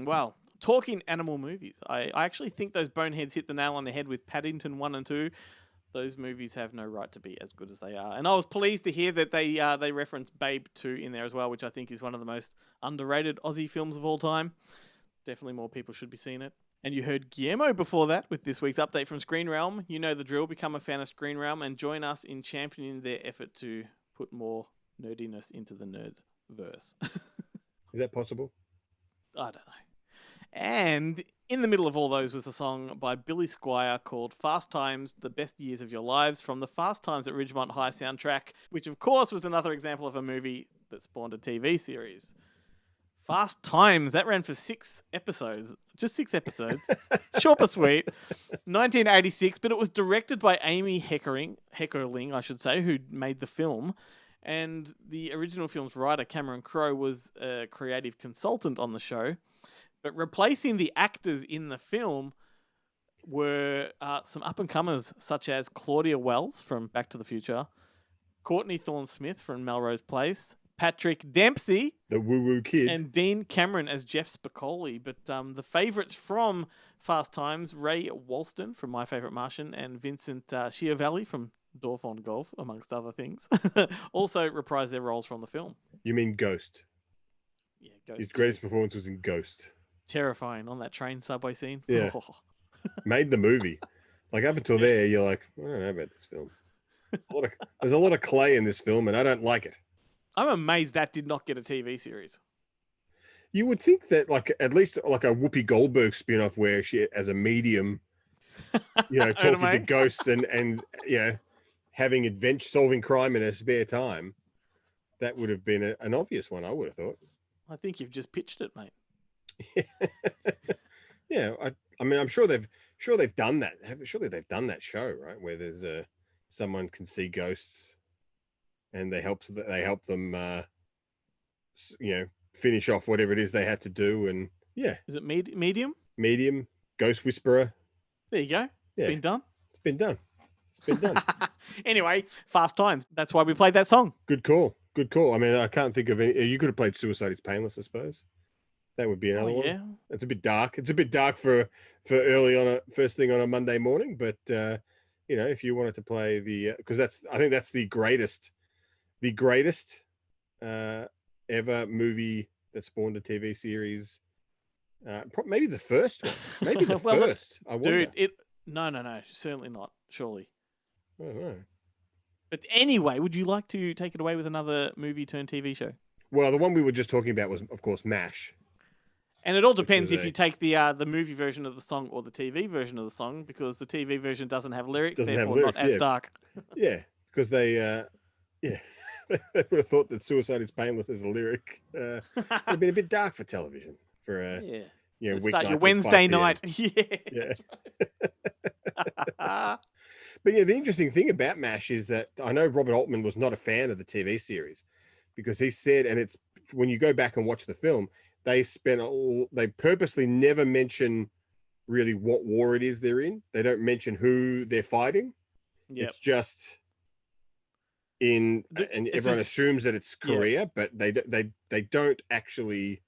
Well, talking animal movies, I actually think those boneheads hit the nail on the head with Paddington 1 and 2. Those movies have no right to be as good as they are. And I was pleased to hear that they referenced Babe 2 in there as well, which I think is one of the most underrated Aussie films of all time. Definitely more people should be seeing it. And you heard Guillermo before that with this week's update from Screen Realm. You know the drill. Become a fan of Screen Realm and join us in championing their effort to put more nerdiness into the nerdverse. Is that possible? I don't know. And in the middle of all those was a song by Billy Squier called Fast Times, The Best Years of Your Lives from the Fast Times at Ridgemont High soundtrack, which of course was another example of a movie that spawned a TV series. Fast Times, that ran for 6 episodes. Just 6 episodes. Short but sweet. 1986, but it was directed by Amy Heckerling, I should say, who made the film. And the original film's writer, Cameron Crowe, was a creative consultant on the show. But replacing the actors in the film were some up-and-comers, such as Claudia Wells from Back to the Future, Courtney Thorne-Smith from Melrose Place, Patrick Dempsey, the woo-woo kid, and Dean Cameron as Jeff Spicoli. But the favourites from Fast Times, Ray Walston from My Favourite Martian, and Vincent Schiavelli from Dorf on Golf, amongst other things, also reprised their roles from the film. You mean Ghost? Yeah, Ghost. His greatest performance was in Ghost. Terrifying on that train subway scene. Yeah. Made the movie. Like up until there, you're like, I don't know about this film. There's a lot of clay in this film, and I don't like it. I'm amazed that did not get a TV series. You would think that, like, at least like a Whoopi Goldberg spin-off where she, as a medium, talking to ghosts and having adventure, solving crime in her spare time, that would have been an obvious one. I would have thought. I think you've just pitched it, mate. Yeah, I mean, I'm sure they've done that. Surely they've done that show, right? Where there's someone can see ghosts, and they help them, finish off whatever it is they had to do. And yeah, is it medium? Medium, Ghost Whisperer. There you go. It's been done. It's been done. It's been done. Anyway, Fast Times. That's why we played that song. Good call. Good call. I mean, I can't think of any. You could have played Suicide is Painless, I suppose. That would be another one. Yeah. It's a bit dark. It's a bit dark for early on first thing on a Monday morning. But if you wanted to play because I think that's the greatest ever movie that spawned a TV series. Maybe the first one. Maybe the first. I wonder. Dude, no, certainly not. Surely. I don't know. But anyway, would you like to take it away with another movie turned TV show? Well, the one we were just talking about was, of course, MASH. And it all depends was if you take the movie version of the song or the TV version of the song, because the TV version doesn't have lyrics, Doesn't have therefore lyrics, not as yeah. dark. Yeah, because they, they would have thought that "Suicide is Painless" as a lyric would have been a bit dark for television for Yeah. weeknights Start your at 5 Wednesday PM. night. Yeah. Yeah. But yeah, the interesting thing about MASH is that I know Robert Altman was not a fan of the TV series because he said, and it's when you go back and watch the film, they purposely never mention really what war it is they're in. They don't mention who they're fighting. Yep. It's just and everyone assumes that it's Korea, but they don't actually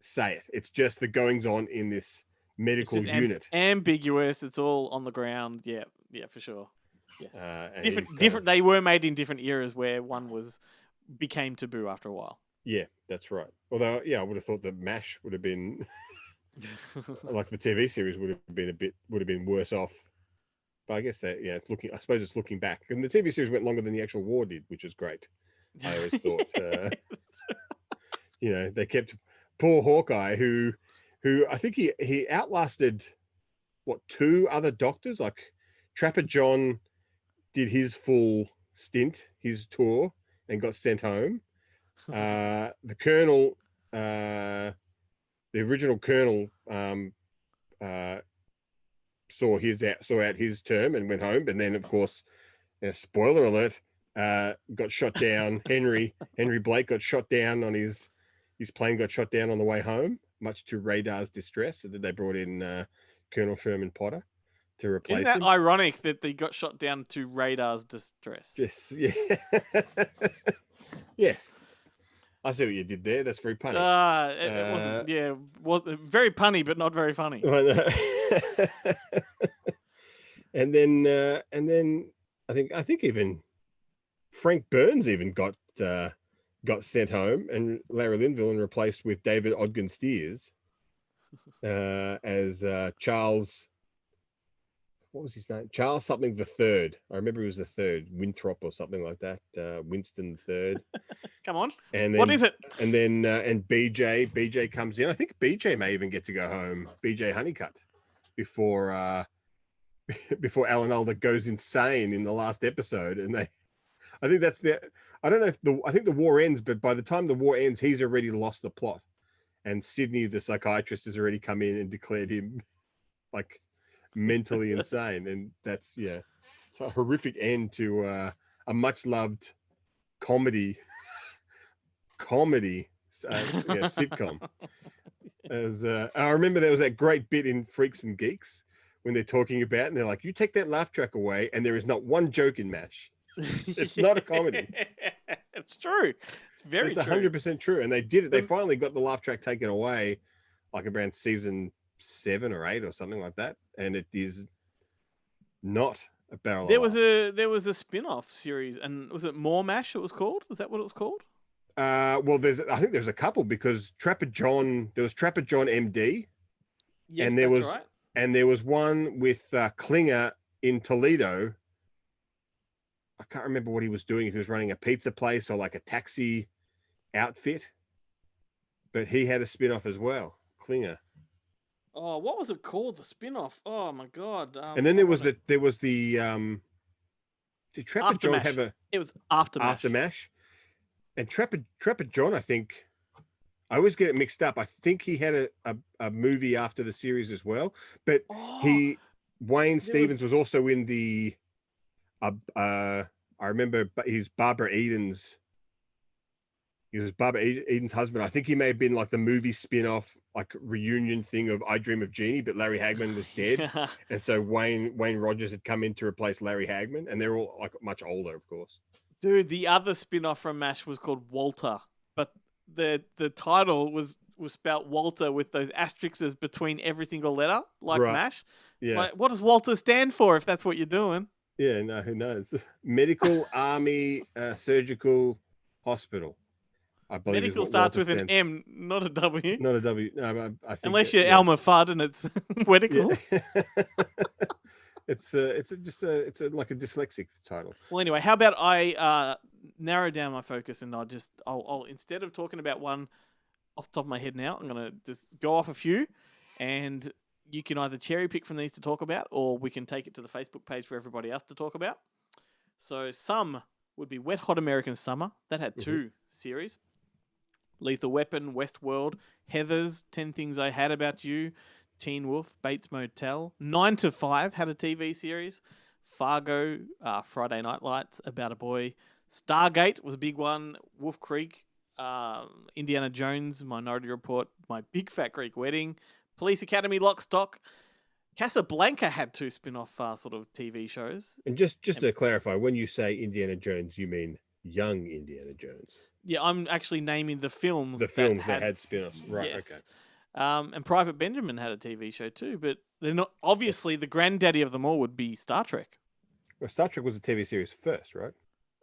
say it. It's just the goings on in this medical It's just unit. ambiguous. It's all on the ground. Yeah, for sure. Yes, and different. They were made in different eras where one became taboo after a while. Yeah, that's right. Although, I would have thought that MASH would have been like the TV series would have been worse off. But I guess that I suppose it's looking back, and the TV series went longer than the actual war did, which is great. I always thought, they kept poor Hawkeye, who I think he outlasted 2 other doctors. Like Trapper John did his full stint, his tour, and got sent home. The Colonel, the original Colonel, saw out his term and went home, and then of course, spoiler alert, got shot down. Henry Blake got shot down on his plane got shot down on the way home, much to Radar's distress. So that they brought in Colonel Sherman Potter to replace Isn't that him. ironic that they got shot down to Radar's distress? Yes, yeah. Yes. I see what you did there. That's very punny. It wasn't very punny, but not very funny. And then I think even Frank Burns even got sent home, and Larry Linville replaced with David Ogden Stiers as Charles. What was his name? Charles something the third. I remember he was the third, Winthrop or something like that. Winston the third. Come on. And then, what is it? And then and BJ comes in. I think BJ may even get to go home. BJ Honeycutt before Alan Alda goes insane in the last episode, and I think that's I don't know if I think the war ends, but by the time the war ends, he's already lost the plot, and Sydney, the psychiatrist, has already come in and declared him like mentally insane, and that's it's a horrific end to a much loved comedy sitcom. As I remember, there was that great bit in Freaks and Geeks when they're talking about, and they're like, "You take that laugh track away, and there is not one joke in MASH. It's not a comedy." It's true. It's very true. 100% true. And they did it. They finally got the laugh track taken away, like around season 7 or 8 or something like that, and it is not a barrel. There was a spin-off series, and was it More MASH? It was called. Was that what it was called? Well, I think there's a couple, because there was Trapper John MD, Yes, and there that's was right. and there was one with Klinger in Toledo. I can't remember what he was doing. If he was running a pizza place or like a taxi outfit, but he had a spin-off as well, Klinger. Oh, what was it called? The spin-off. Oh my god. And then there was the did Trapper John Aftermash. have a It was Aftermash. Aftermash? And Trapper John, I think, I always get it mixed up. I think he had a movie after the series as well, but Wayne Stevens was also in the I remember his Barbara Eden's. He was Barbara Eden's husband. I think he may have been like the movie spin-off, like reunion thing of I Dream of Jeannie, but Larry Hagman was dead. And so Wayne Rogers had come in to replace Larry Hagman, and they're all like much older, of course. Dude, the other spin-off from MASH was called Walter, but the title was spelt Walter with those asterisks between every single letter, like Right. MASH. Yeah. Like, what does Walter stand for if that's what you're doing? Yeah, no, who knows? Medical Army Surgical Hospital. I believe Medical is what starts Walter with an stands- M, not a W. Not a W. No, but I think Unless that- you're yeah. Alma Fudd and it's medical. Yeah. it's like a dyslexic title. Well, anyway, how about I narrow down my focus and I'll instead of talking about one off the top of my head now. I'm going to just go off a few, and you can either cherry pick from these to talk about, or we can take it to the Facebook page for everybody else to talk about. So some would be Wet Hot American Summer. That had 2 series. Lethal Weapon, Westworld, Heathers, 10 Things I Had About You, Teen Wolf, Bates Motel. 9 to 5 had a TV series. Fargo, Friday Night Lights, About a Boy. Stargate was a big one. Wolf Creek, Indiana Jones, Minority Report, My Big Fat Greek Wedding, Police Academy, Lock, Stock. Casablanca had 2 spin-off sort of TV shows. And just to clarify, when you say Indiana Jones, you mean young Indiana Jones? Yeah, I'm actually naming the films. The films that had spin-offs. Right, yes. okay. And Private Benjamin had a TV show too, but they're not. Obviously, the granddaddy of them all would be Star Trek. Well, Star Trek was a TV series first, right?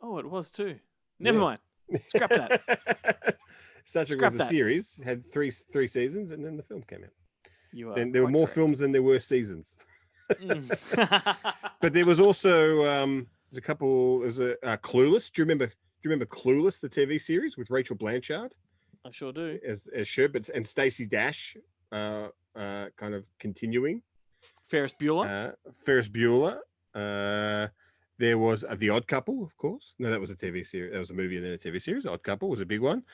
Oh, it was too. Never mind. Scrap that. Star Trek Scrap was a that. series, had three seasons, and then the film came out. You are And there were quite more correct. films than there were seasons. But there was also there's a couple. There's a Clueless. Do you remember Clueless, the TV series with Rachel Blanchard I sure do. as Sherbert and Stacey Dash, kind of continuing. Ferris Bueller. Ferris Bueller. There was The Odd Couple, of course. No, that was a TV series. That was a movie and then a TV series. Odd Couple was a big one.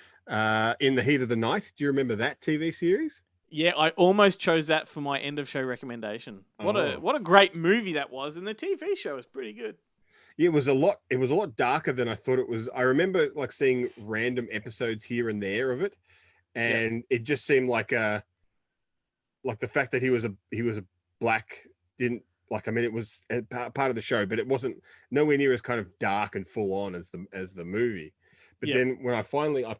In the Heat of the Night. Do you remember that TV series? Yeah, I almost chose that for my end of show recommendation. What Oh. a great movie that was, and the TV show was pretty good. Yeah, it was a lot darker than I thought it was. I remember like seeing random episodes here and there of it, and it just seemed like the fact that he was a black didn't like. I mean, it was a part of the show, but it wasn't nowhere near as kind of dark and full on as the movie. But then when I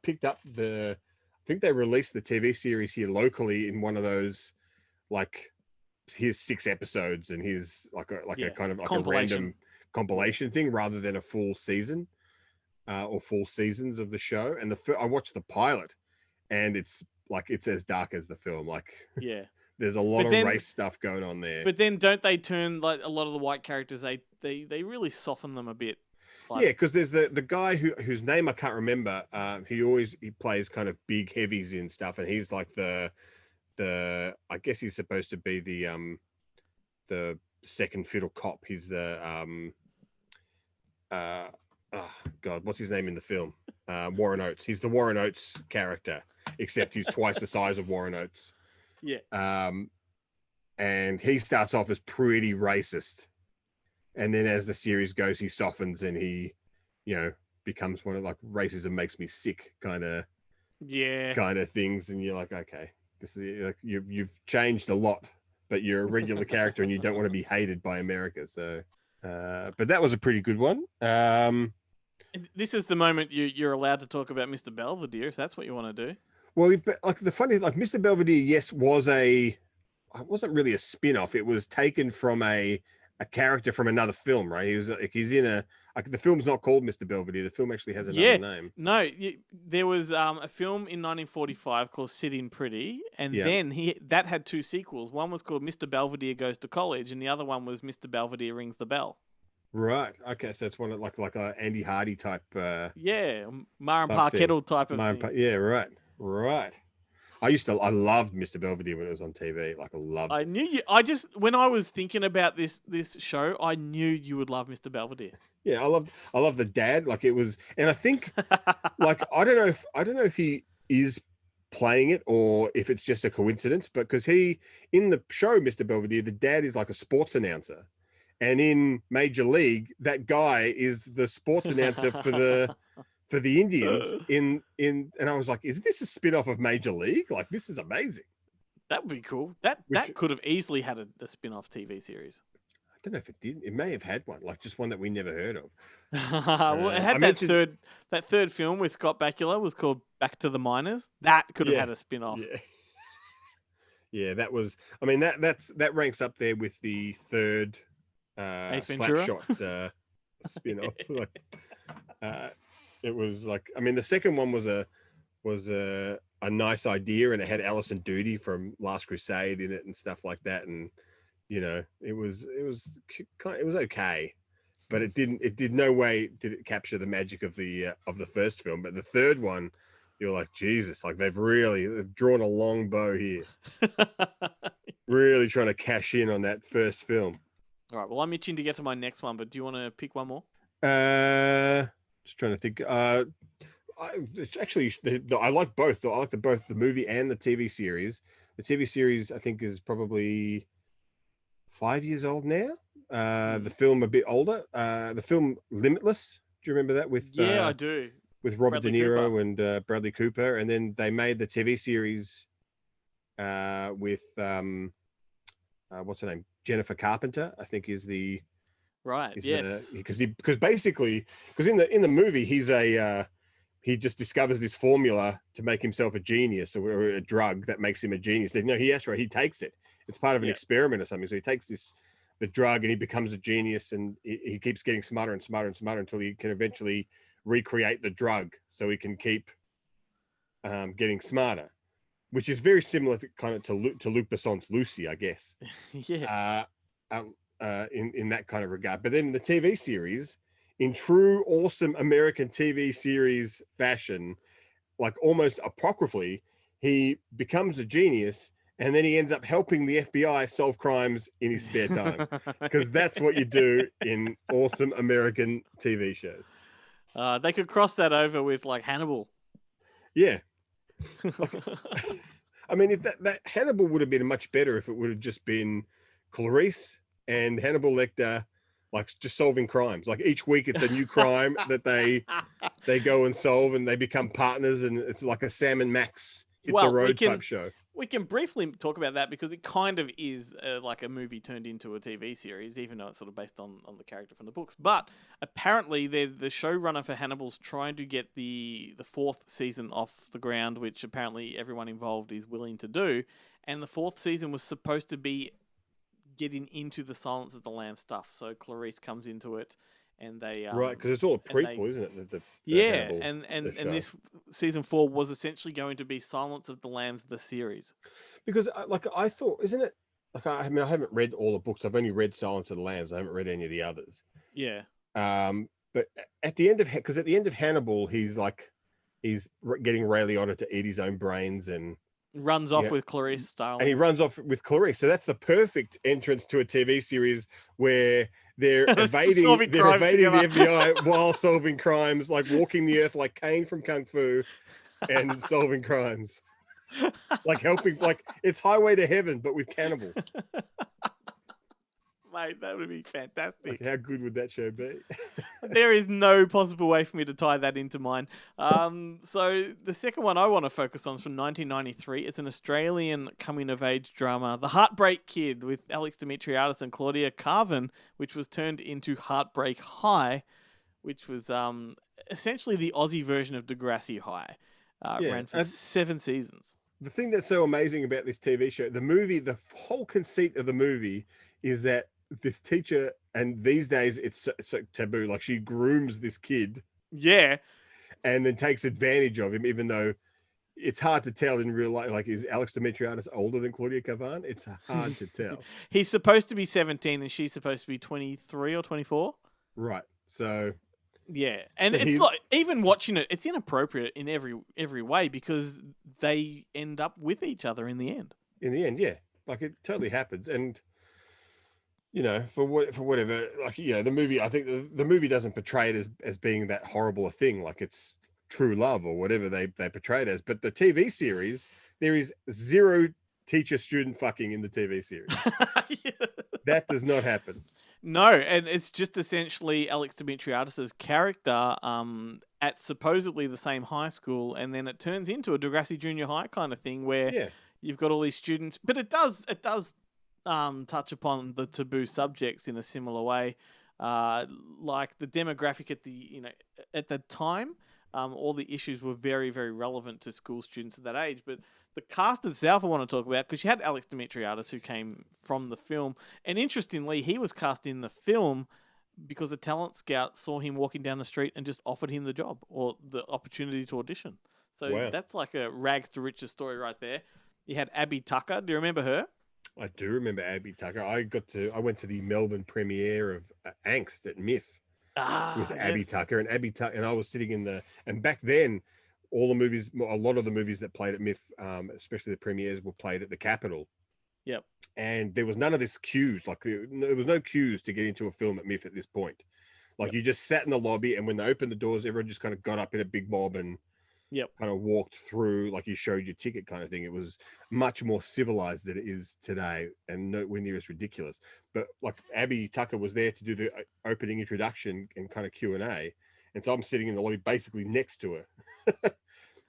picked up I think they released the TV series here locally in one of those, like, here's 6 episodes and here's like a kind of like a random compilation thing rather than a full season or full seasons of the show. And I watched the pilot, and it's as dark as the film. Like, Yeah. there's a lot But of then- race stuff going on there. But then don't they turn, like, a lot of the white characters, they really soften them a bit. Like, Yeah, because there's the guy whose name I can't remember. He plays kind of big heavies in stuff, and he's like the I guess he's supposed to be the second fiddle cop. He's the God, what's his name in the film? Warren Oates. He's the Warren Oates character, except he's twice the size of Warren Oates. Yeah. And he starts off as pretty racist. And then as the series goes, he softens and he, becomes one of like racism makes me sick kind of things. And you're like, okay, this is like you've changed a lot, but you're a regular character and you don't want to be hated by America. So, but that was a pretty good one. This is the moment you're allowed to talk about Mr. Belvedere, if that's what you want to do. Well, like Mr. Belvedere, yes, it wasn't really a spin-off. It was taken from a character from another film, right? He's in the film's not called Mr. Belvedere. The film actually has another name. No, there was a film in 1945 called Sitting Pretty, and then that had 2 sequels. One was called Mr. Belvedere Goes to College, and the other one was Mr. Belvedere Rings the Bell. Right. Okay. So it's one of like a Andy Hardy type. Yeah, Mar and type Pa thing. Kettle type of thing. Yeah. Right. Right. I loved Mr. Belvedere when it was on TV. Like I loved. I knew you. When I was thinking about this show, I knew you would love Mr. Belvedere. Yeah, I love the dad. Like it was, and I think, like I don't know if he is playing it or if it's just a coincidence, but because in the show Mr. Belvedere, the dad is like a sports announcer, and in Major League, that guy is the sports announcer for the Indians and I was like, is this a spin-off of Major League? Like this is amazing. That would be cool. That could have easily had a spin-off TV series. I don't know if it did. It may have had one, like just one that we never heard of. Well, it had that third film with Scott Bakula was called Back to the Miners. That could have had a spin-off. Yeah. Yeah, that was. I mean, that ranks up there with the third Ace Ventura? Slapshot spin-off. It was like, I mean, the second one was a nice idea, and it had Alison Doody from Last Crusade in it and stuff like that, and it was okay, but it did no way did it capture the magic of the first film. But the third one you're like, Jesus, like they've drawn a long bow here. Really trying to cash in on that first film. All right. Well, I'm itching to get to my next one, but do you want to pick one more? Just trying to think. I like both. I like both the movie and the TV series. The TV series, I think, is probably 5 years old now. The film a bit older. The film Limitless. Do you remember that with? Yeah, I do. With Robert Bradley De Niro Cooper. and Bradley Cooper, and then they made the TV series with what's her name? Jennifer Carpenter, I think, is the Right. Yes. because in the movie he just discovers this formula to make himself a genius, or a drug that makes him a genius. No, he takes it. It's part of an experiment or something. So he takes the drug and he becomes a genius, and he keeps getting smarter and smarter and smarter until he can eventually recreate the drug, so he can keep getting smarter, which is very similar to Luc Besson's Lucy, I guess. Yeah. In that kind of regard. But then the TV series, in true awesome American TV series fashion, like almost apocryphally, he becomes a genius, and then he ends up helping the FBI solve crimes in his spare time, because that's what you do in awesome American TV shows. They could cross that over with like Hannibal. Yeah. I mean, if that Hannibal would have been much better if it would have just been Clarice and Hannibal Lecter, like just solving crimes. Like each week it's a new crime that they go and solve, and they become partners, and it's like a Sam and Max hit the road type show. We can briefly talk about that, because it kind of is like a movie turned into a TV series, even though it's sort of based on the character from the books. But apparently the showrunner for Hannibal's trying to get the fourth season off the ground, which apparently everyone involved is willing to do. And the fourth season was supposed to be getting into the Silence of the Lambs stuff. So Clarice comes into it, and they right, because it's all a prequel, isn't it? The yeah, Hannibal, and this season 4 was essentially going to be Silence of the Lambs, the series. Because I thought, isn't it? Like I haven't read all the books. I've only read Silence of the Lambs. I haven't read any of the others. Yeah. But at the end of Hannibal, he's getting Ray Liotta to eat his own brains and runs off with Clarice style. And he runs off with Clarice. So that's the perfect entrance to a TV series where they're evading the FBI while solving crimes, like walking the earth like Kane from Kung Fu and solving crimes. Like helping, like it's Highway to Heaven, but with cannibals. Mate, that would be fantastic. Like, how good would that show be? There is no possible way for me to tie that into mine. So the second one I want to focus on is from 1993. It's an Australian coming-of-age drama, The Heartbreak Kid, with Alex Dimitriadis and Claudia Carvin, which was turned into Heartbreak High, which was essentially the Aussie version of Degrassi High. Ran for 7 seasons. The thing that's so amazing about this TV show, the whole conceit of the movie is that this teacher, and these days it's so taboo, like she grooms this kid. Yeah. And then takes advantage of him, even though it's hard to tell in real life. Like, is Alex Dimitriadis older than Claudia Carvin? It's hard to tell. He's supposed to be 17 and she's supposed to be 23 or 24. Right. So... yeah, and it's like, even watching it, it's inappropriate in every way, because they end up with each other in the end. In the end, yeah, like it totally happens, and for whatever, like the movie. I think the movie doesn't portray it as being that horrible a thing, like it's true love or whatever they portray it as. But the TV series, there is zero teacher-student fucking in the TV series. Yeah. That does not happen. No, and it's just essentially Alex Dimitriadis' character at supposedly the same high school, and then it turns into a Degrassi Junior High kind of thing where you've got all these students, but it does touch upon the taboo subjects in a similar way, like the demographic at the time. All the issues were very, very relevant to school students at that age, but the cast itself I want to talk about, because you had Alex Dimitriadis, who came from the film, and interestingly, he was cast in the film because a talent scout saw him walking down the street and just offered him the job or the opportunity to audition. So that's like a rags to riches story right there. You had Abby Tucker. Do you remember her? I do remember Abby Tucker. I went to the Melbourne premiere of Angst at MIF with Abby Tucker, and I was sitting and back then, all the movies, a lot of the movies that played at MIF, especially the premieres, were played at the Capitol. Yep. And there was none of this queues. Like there was no queues to get into a film at MIF at this point. Like you just sat in the lobby, and when they opened the doors, everyone just kind of got up in a big mob and kind of walked through, like you showed your ticket kind of thing. It was much more civilized than it is today, and nowhere near as ridiculous. But like Abby Tucker was there to do the opening introduction and kind of Q&A, and so I'm sitting in the lobby basically next to her.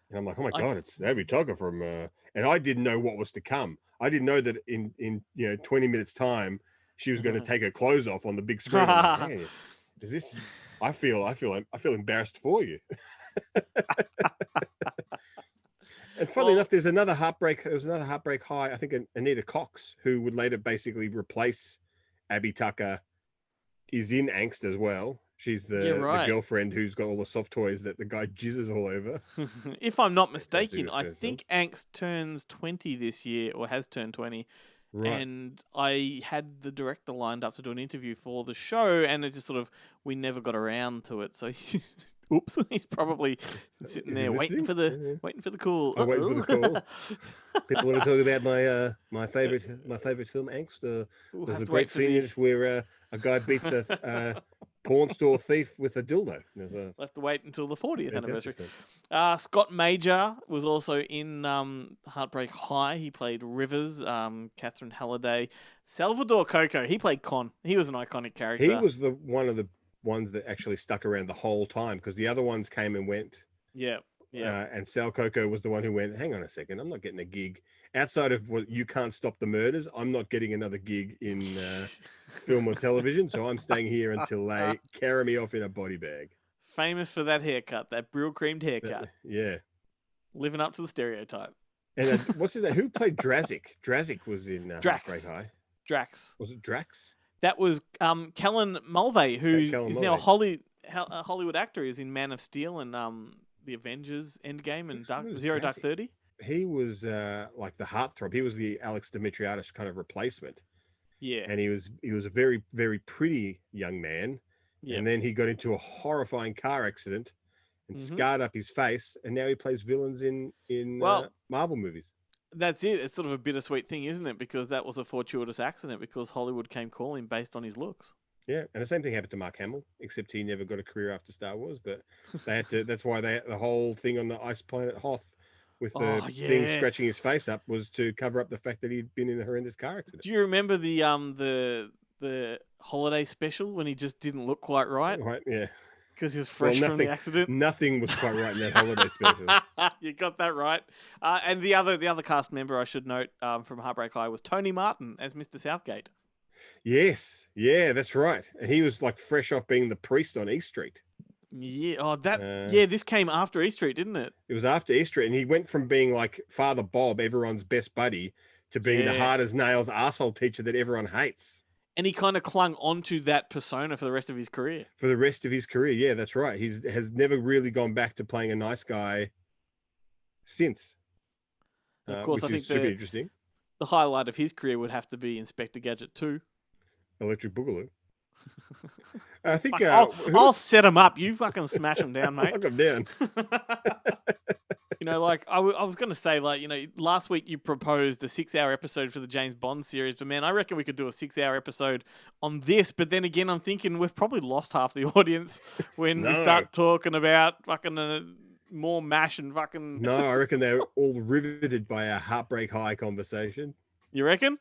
And I'm like, oh my God, it's Abby Tucker from, and I didn't know what was to come. I didn't know that in 20 minutes time, she was going to take her clothes off on the big screen. I'm like, hey, is this, I feel embarrassed for you. And funnily enough, there was another Heartbreak High, I think Anita Cox, who would later basically replace Abby Tucker, is in Angst as well. She's the girlfriend who's got all the soft toys that the guy jizzes all over. If I'm not mistaken, I think Angst turns 20 this year, or has turned 20. Right. And I had the director lined up to do an interview for the show, and it just sort of, we never got around to it. So, oops, he's probably sitting there waiting for the call. I'm waiting for the call. People want to talk about my favorite film, Angst. There's a great scene where a guy beats a porn store thief with a dildo. We'll have to wait until the 40th anniversary. Scott Major was also in Heartbreak High. He played Rivers. Catherine Halliday. Salvador Coco. He played Con. He was an iconic character. He was one of the ones that actually stuck around the whole time, because the other ones came and went. Yeah. And Sal Coco was the one who went, hang on a second, I'm not getting a gig. Outside of what You Can't Stop the Murders, I'm not getting another gig in film or television, so I'm staying here until they carry me off in a body bag. Famous for that haircut, that brill creamed haircut. Yeah. Living up to the stereotype. And what's his name? Who played Drazik? Drazik was in Heartbreak High. Drax. Was it Drax? That was Kellen Mulvey, who is now a Hollywood actor. Is in Man of Steel and the Avengers Endgame and Zero Dark 30. He was like the heartthrob. He was the Alex Dimitriadis kind of replacement. Yeah. And he was a very, very pretty young man. Yeah. And then he got into a horrifying car accident and scarred up his face. And now he plays villains in Marvel movies. That's it. It's sort of a bittersweet thing, isn't it? Because that was a fortuitous accident, because Hollywood came calling based on his looks. Yeah, and the same thing happened to Mark Hamill, except he never got a career after Star Wars. But they had to. That's why the whole thing on the ice planet Hoth with the thing scratching his face up was to cover up the fact that he'd been in a horrendous car accident. Do you remember the holiday special when he just didn't look quite right? Right, yeah. Because he was fresh from the accident. Nothing was quite right in that holiday special. You got that right. And the other cast member, I should note, from Heartbreak High was Tony Martin as Mr. Southgate. Yes, yeah, that's right. And he was like fresh off being the priest on East Street. Yeah, this came after East Street, didn't it? It was after East Street, and he went from being like Father Bob, everyone's best buddy, to being the hard as nails arsehole teacher that everyone hates. And he kind of clung onto that persona for the rest of his career. For the rest of his career, yeah, that's right. He has never really gone back to playing a nice guy since. Of course, I think super interesting. The highlight of his career would have to be Inspector Gadget 2. Electric Boogaloo. I think I'll set him up. You fucking smash him down, mate. Knock him down. I was going to say, last week you proposed a 6-hour episode for the James Bond series, but man, I reckon we could do a 6-hour episode on this. But then again, I'm thinking we've probably lost half the audience when we start talking about fucking more MASH and fucking. No, I reckon they're all riveted by our Heartbreak High conversation. You reckon?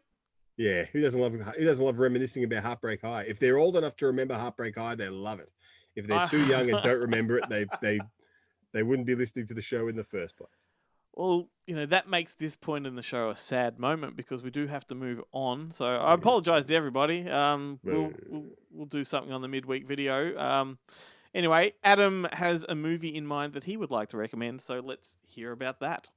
Yeah, who doesn't love reminiscing about Heartbreak High? If they're old enough to remember Heartbreak High, they love it. If they're too young and don't remember it, they wouldn't be listening to the show in the first place. Well, that makes this point in the show a sad moment, because we do have to move on. So I apologize to everybody. We'll do something on the midweek video. Anyway, Adam has a movie in mind that he would like to recommend, so let's hear about that.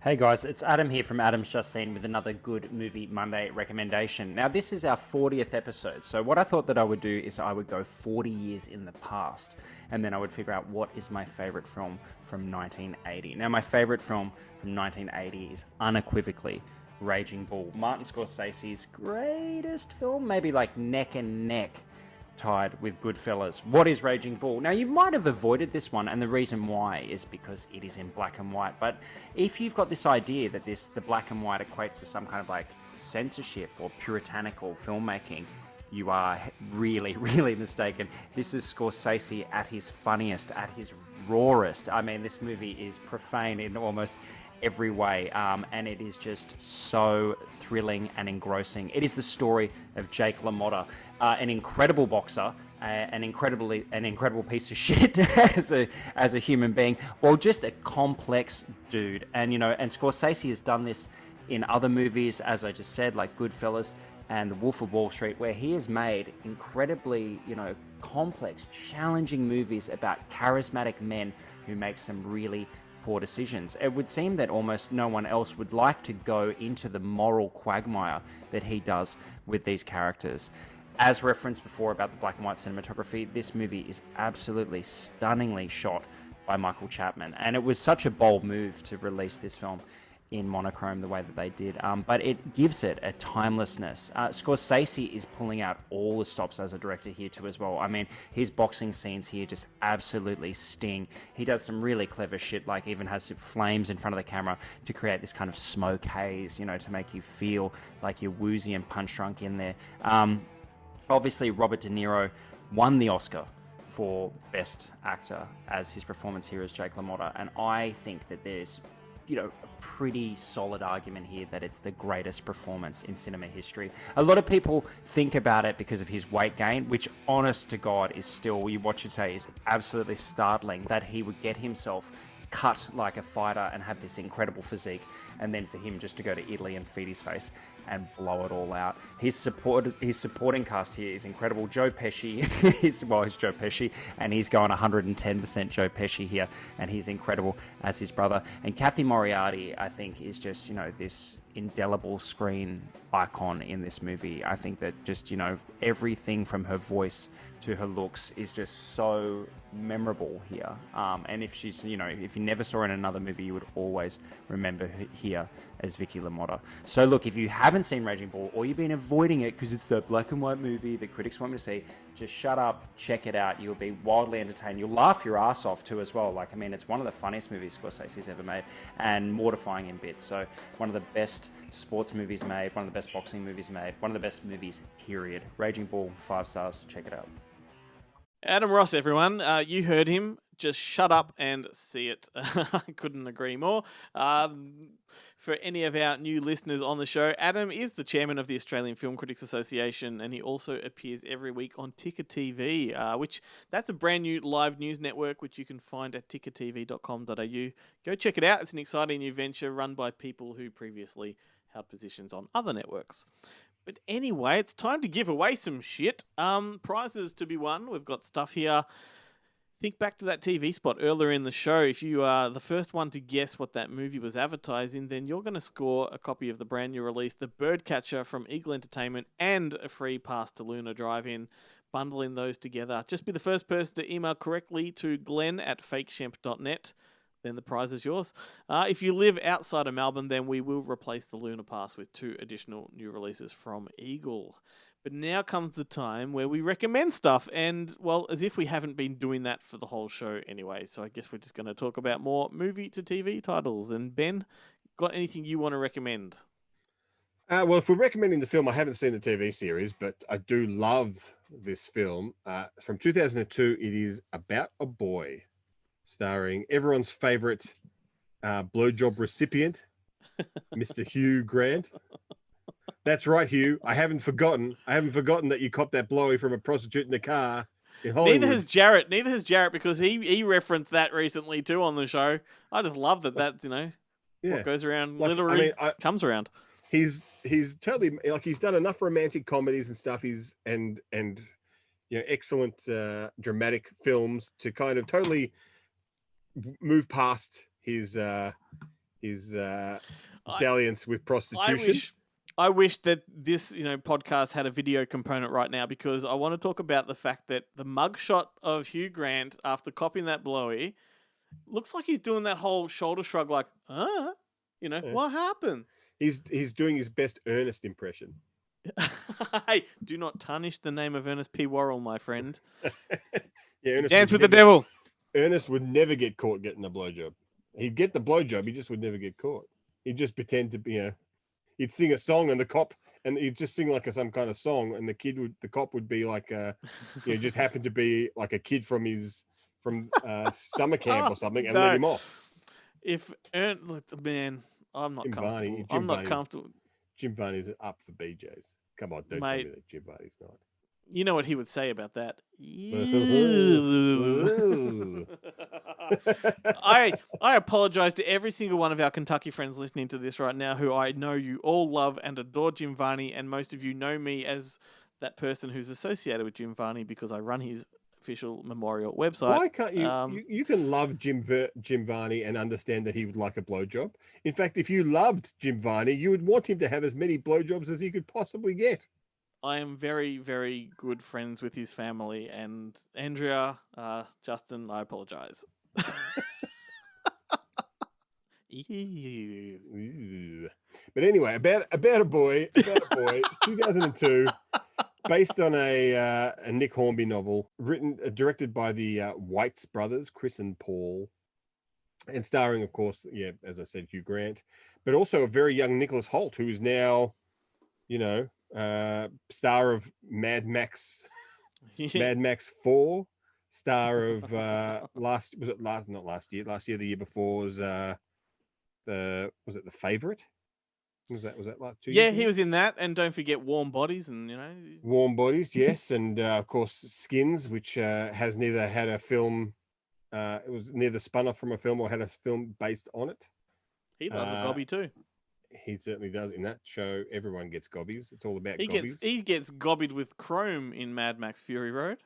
Hey guys, it's Adam here from Adam's Just Seen with another Good Movie Monday recommendation. Now this is our 40th episode, so what I thought that I would do is I would go 40 years in the past, and then I would figure out what is my favourite film from 1980. Now my favourite film from 1980 is unequivocally Raging Bull, Martin Scorsese's greatest film, maybe like neck and neck tied with Goodfellas. What is Raging Bull? Now, you might have avoided this one, and the reason why is because it is in black and white. But if you've got this idea that the black and white equates to some kind of like censorship or puritanical filmmaking, you are really, really mistaken. This is Scorsese at his funniest, at his rawest. I mean, this movie is profane in almost every way, and it is just so thrilling and engrossing. It is the story of Jake LaMotta, an incredible boxer, an incredible piece of shit as a human being, well, just a complex dude. And and Scorsese has done this in other movies, as I just said, like Goodfellas and The Wolf of Wall Street, where he has made incredibly, complex, challenging movies about charismatic men who make some really poor decisions. It would seem that almost no one else would like to go into the moral quagmire that he does with these characters. As referenced before about the black and white cinematography, this movie is absolutely stunningly shot by Michael Chapman, and it was such a bold move to release this film in monochrome the way that they did, but it gives it a timelessness. Scorsese is pulling out all the stops as a director here too as well. I mean, his boxing scenes here just absolutely sting. He does some really clever shit, like even has flames in front of the camera to create this kind of smoke haze, to make you feel like you're woozy and punch drunk in there. Obviously, Robert De Niro won the Oscar for Best Actor as his performance here as Jake LaMotta, and I think that there's a pretty solid argument here that it's the greatest performance in cinema history. A lot of people think about it because of his weight gain, which, honest to God, is still, you watch it today, is absolutely startling that he would get himself cut like a fighter and have this incredible physique, and then for him just to go to Italy and feed his face and blow it all out. His supporting cast here is incredible. Joe Pesci he's Joe Pesci, and he's going 110% Joe Pesci here, and he's incredible as his brother. And Kathy Moriarty, I think, is just, this indelible screen icon in this movie. I think that just, everything from her voice to her looks is just so memorable here. And if she's, if you never saw her in another movie, you would always remember her here as Vicky LaMotta. So look, if you haven't seen Raging Bull, or you've been avoiding it because it's that black and white movie that critics want me to see, just shut up, check it out. You'll be wildly entertained. You'll laugh your ass off too as well. It's one of the funniest movies Scorsese's ever made, and mortifying in bits. So one of the best sports movies made, one of the best boxing movies made, one of the best movies, period. Raging Bull, 5 stars. Check it out. Adam Ross, everyone. You heard him. Just shut up and see it. I couldn't agree more. For any of our new listeners on the show, Adam is the chairman of the Australian Film Critics Association, and he also appears every week on Ticker TV, which that's a brand new live news network, which you can find at tickertv.com.au. Go check it out. It's an exciting new venture run by people who previously held positions on other networks. But anyway, it's time to give away some shit. Prizes to be won. We've got stuff here. Think back to that TV spot earlier in the show. If you are the first one to guess what that movie was advertising, then you're going to score a copy of the brand new release, The Birdcatcher from Eagle Entertainment, and a free pass to Luna Drive-In. Bundling those together. Just be the first person to email correctly to glenn@fakeshemp.net. Then the prize is yours. If you live outside of Melbourne, then we will replace the Lunar Pass with 2 additional new releases from Eagle. But now comes the time where we recommend stuff, and, well, as if we haven't been doing that for the whole show anyway. So I guess we're just going to talk about more movie-to-TV titles. And Ben, got anything you want to recommend? Well, if we're recommending the film, I haven't seen the TV series, but I do love this film. From 2002, it is About a Boy, starring everyone's favorite blowjob recipient, Mr. Hugh Grant. That's right, Hugh. I haven't forgotten that you copped that blowy from a prostitute in the car in Hollywood. Neither has Jarrett, because he referenced that recently too on the show. I just love that that's, what goes around literally comes around. He's totally, he's done enough romantic comedies and stuff. And excellent dramatic films to kind of totally move past his dalliance with prostitution. I wish that this, podcast had a video component right now, because I want to talk about the fact that the mugshot of Hugh Grant after copying that blowy looks like he's doing that whole shoulder shrug, like, what happened? He's doing his best Ernest impression. Hey, do not tarnish the name of Ernest P. Worrell, my friend. Yeah, Ernest Dance would with the never- devil. Ernest would never get caught getting a blowjob. He'd get the blowjob, he just would never get caught. He'd just pretend to be, he'd sing a song and he'd just sing like some kind of song, and the cop would be like, just happened to be like a kid from summer camp or something, and let him off. Look, man, I'm not Jim comfortable. Varney- I'm not Varney's- comfortable. Jim Varney's up for BJs. Come on, don't Mate. tell me that Jim Varney's not. You know what he would say about that? I apologize to every single one of our Kentucky friends listening to this right now, who I know you all love and adore Jim Varney, and most of you know me as that person who's associated with Jim Varney because I run his official memorial website. Why can't you? You can love Jim Varney and understand that he would like a blowjob. In fact, if you loved Jim Varney, you would want him to have as many blowjobs as he could possibly get. I am very, very good friends with his family, and Andrea, Justin, I apologize. Ew. Ooh. But anyway, about a boy, 2002, based on a Nick Hornby novel, directed by the Whites brothers, Chris and Paul, and starring, of course, as I said, Hugh Grant, but also a very young Nicholas Hoult, who is now, star of Mad Max 4, star of last year, the year before was The Favorite? Was that last 2 years? Yeah, ago? he was in that, and don't forget Warm Bodies, and Warm Bodies, yes, and of course Skins, which has neither had a film, it was neither spun off from a film or had a film based on it. he loves a gobby too. He certainly does. In that show, everyone gets gobbies. It's all about He gobbies. gets gobbied with chrome in Mad Max Fury Road.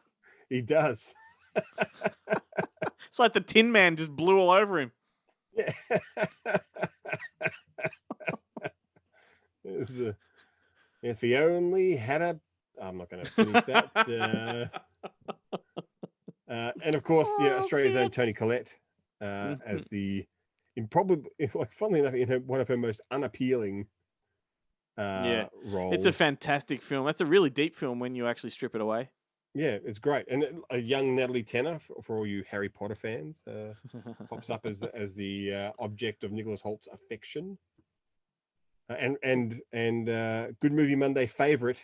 He does. It's like the Tin Man just blew all over him. Yeah. If he only had a... I'm not going to finish that. And of course, Australia's own Toni Collette as the... funnily enough, in one of her most unappealing roles. It's a fantastic film. That's a really deep film when you actually strip it away. Yeah, it's great. And a young Natalie Tennant, for all you Harry Potter fans, pops up as the object of Nicholas Holt's affection. And Good Movie Monday favorite,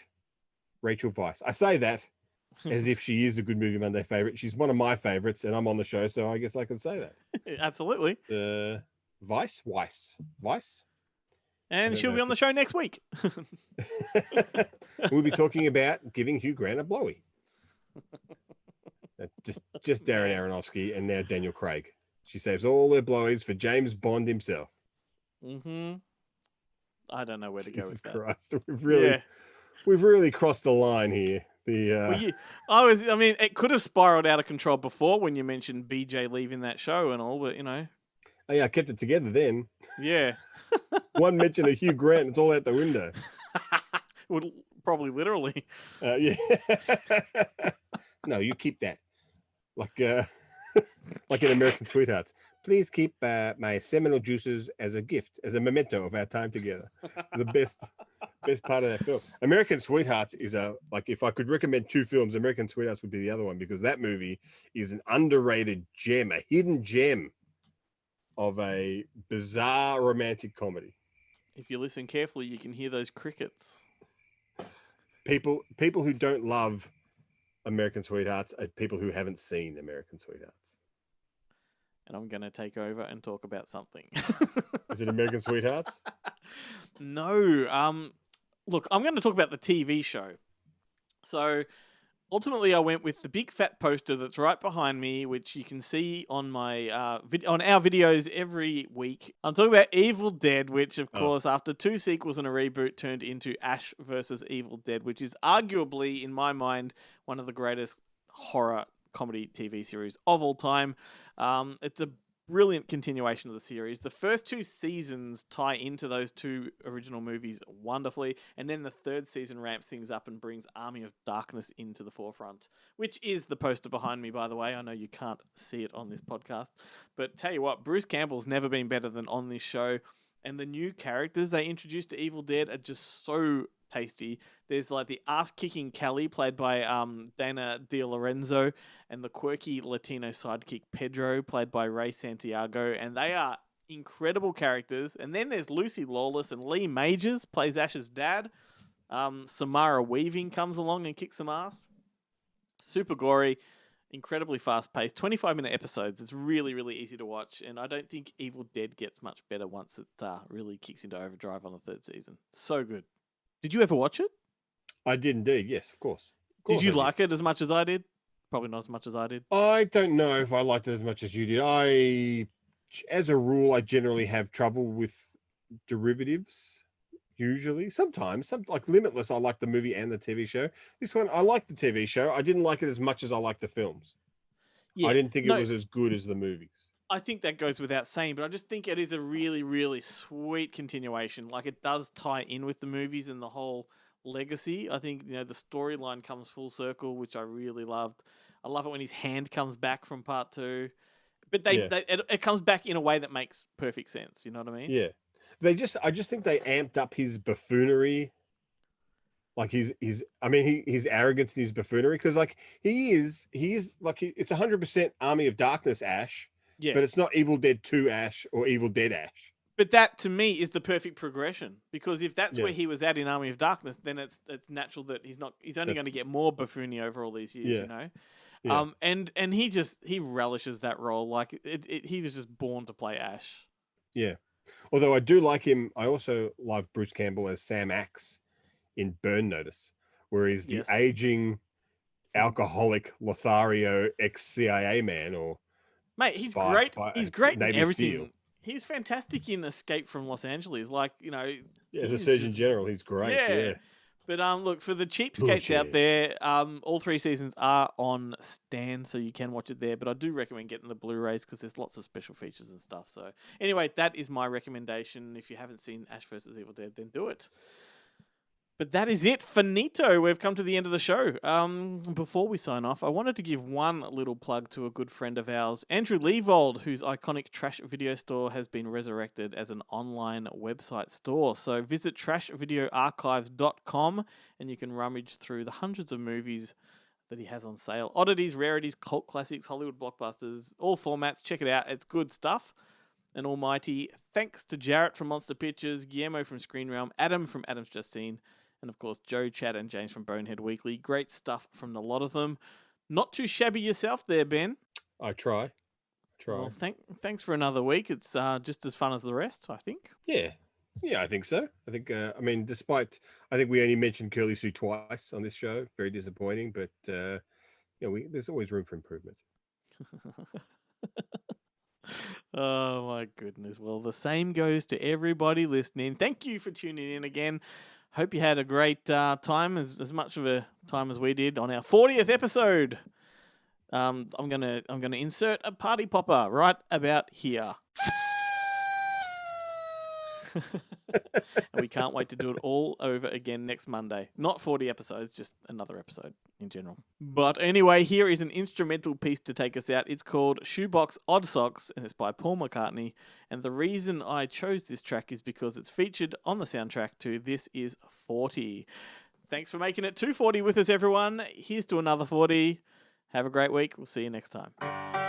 Rachel Weisz. I say that as if she is a Good Movie Monday favorite. She's one of my favorites, and I'm on the show, so I guess I can say that. Absolutely. Weisz. And she'll be on the show next week. We'll be talking about giving Hugh Grant a blowy. Just Darren Aronofsky and now Daniel Craig. She saves all her blowies for James Bond himself. Mm-hmm. I don't know where to go with that. Christ, we've really crossed the line here. It could have spiraled out of control before when you mentioned BJ leaving that show and all, but Oh yeah, I kept it together then. Yeah. One mention of Hugh Grant, it's all out the window. Well, probably literally. Yeah. No, you keep that. Like in American Sweethearts. Please keep my seminal juices as a gift, as a memento of our time together. The best part of that film. American Sweethearts is if I could recommend two films, American Sweethearts would be the other one, because that movie is an underrated gem, a hidden gem of a bizarre romantic comedy. If you listen carefully, you can hear those crickets. People who don't love American Sweethearts are people who haven't seen American Sweethearts. And I'm going to take over and talk about something. Is it American Sweethearts? No. Look, I'm going to talk about the TV show. So ultimately, I went with the big fat poster that's right behind me, which you can see on my on our videos every week. I'm talking about Evil Dead, which, of course, after 2 sequels and a reboot, turned into Ash vs. Evil Dead, which is arguably, in my mind, one of the greatest horror comedy TV series of all time. It's a brilliant continuation of the series. The first 2 seasons tie into those 2 original movies wonderfully, and then the 3rd season ramps things up and brings Army of Darkness into the forefront, which is the poster behind me, by the way. I know you can't see it on this podcast, but tell you what, Bruce Campbell's never been better than on this show, and the new characters they introduced to Evil Dead are just so tasty. There's like the ass-kicking Kelly, played by Dana De Lorenzo, and the quirky Latino sidekick Pedro, played by Ray Santiago, and they are incredible characters. And then there's Lucy Lawless, and Lee Majors plays Ash's dad. Samara Weaving comes along and kicks some ass. Super gory, incredibly fast-paced, 25-minute episodes. It's really, really easy to watch, and I don't think Evil Dead gets much better once it really kicks into overdrive on the third season. So good. Did you ever watch it? I did indeed, yes, of course. Did you like it as much as I did? Probably not as much as I did. I don't know if I liked it as much as you did. As a rule, I generally have trouble with derivatives. Usually, sometimes, like Limitless, I like the movie and the TV show. This one, I like the TV show. I didn't like it as much as I like the films. Yeah, I didn't think it was as good as the movies. I think that goes without saying, but I just think it is a really, really sweet continuation. Like, it does tie in with the movies and the whole legacy. I think, the storyline comes full circle, which I really loved. I love it when his hand comes back from part 2. But it comes back in a way that makes perfect sense. You know what I mean? Yeah. I just think they amped up his buffoonery, like his arrogance and his buffoonery, because like he is like it's 100% Army of Darkness Ash, but it's not Evil Dead 2 Ash or Evil Dead Ash. But that to me is the perfect progression, because if that's where he was at in Army of Darkness, then it's natural that he's only going to get more buffoony over all these years, Yeah. And he relishes that role, like he was just born to play Ash. Yeah. Although I do like him, I also love Bruce Campbell as Sam Axe in Burn Notice, where he's the aging alcoholic Lothario ex-CIA man, or mate, he's great. He's great in everything. Steele. He's fantastic in Escape from Los Angeles. Like, as a Surgeon General, he's great. Yeah. But look, for the cheapskates out there, all 3 seasons are on Stan, so you can watch it there. But I do recommend getting the Blu-rays because there's lots of special features and stuff. So anyway, that is my recommendation. If you haven't seen Ash vs. Evil Dead, then do it. But that is it. Finito. We've come to the end of the show. Before we sign off, I wanted to give one little plug to a good friend of ours, Andrew Leavold, whose iconic Trash Video Store has been resurrected as an online website store. So visit trashvideoarchives.com and you can rummage through the hundreds of movies that he has on sale. Oddities, rarities, cult classics, Hollywood blockbusters, all formats. Check it out. It's good stuff. And almighty thanks to Jarrett from Monster Pictures, Guillermo from Screen Realm, Adam from Adam's Just Seen, and of course, Joe, Chad, and James from Bonehead Weekly. Great stuff from the lot of them. Not too shabby yourself there, Ben. I try. Well, thanks for another week. It's just as fun as the rest, I think. Yeah, I think so. I think, despite, I think we only mentioned Curly Sue twice on this show. Very disappointing, but, there's always room for improvement. Oh, my goodness. Well, the same goes to everybody listening. Thank you for tuning in again. Hope you had a great time, as much of a time as we did on our 40th episode. I'm gonna insert a party popper right about here. And we can't wait to do it all over again next Monday. Not 40 episodes, just another episode in general. But anyway, here is an instrumental piece to take us out. It's called Shoebox Odd Socks, and it's by Paul McCartney. And the reason I chose this track is because it's featured on the soundtrack to This Is 40. Thanks for making it 240 with us, everyone. Here's to another 40. Have a great week. We'll see you next time.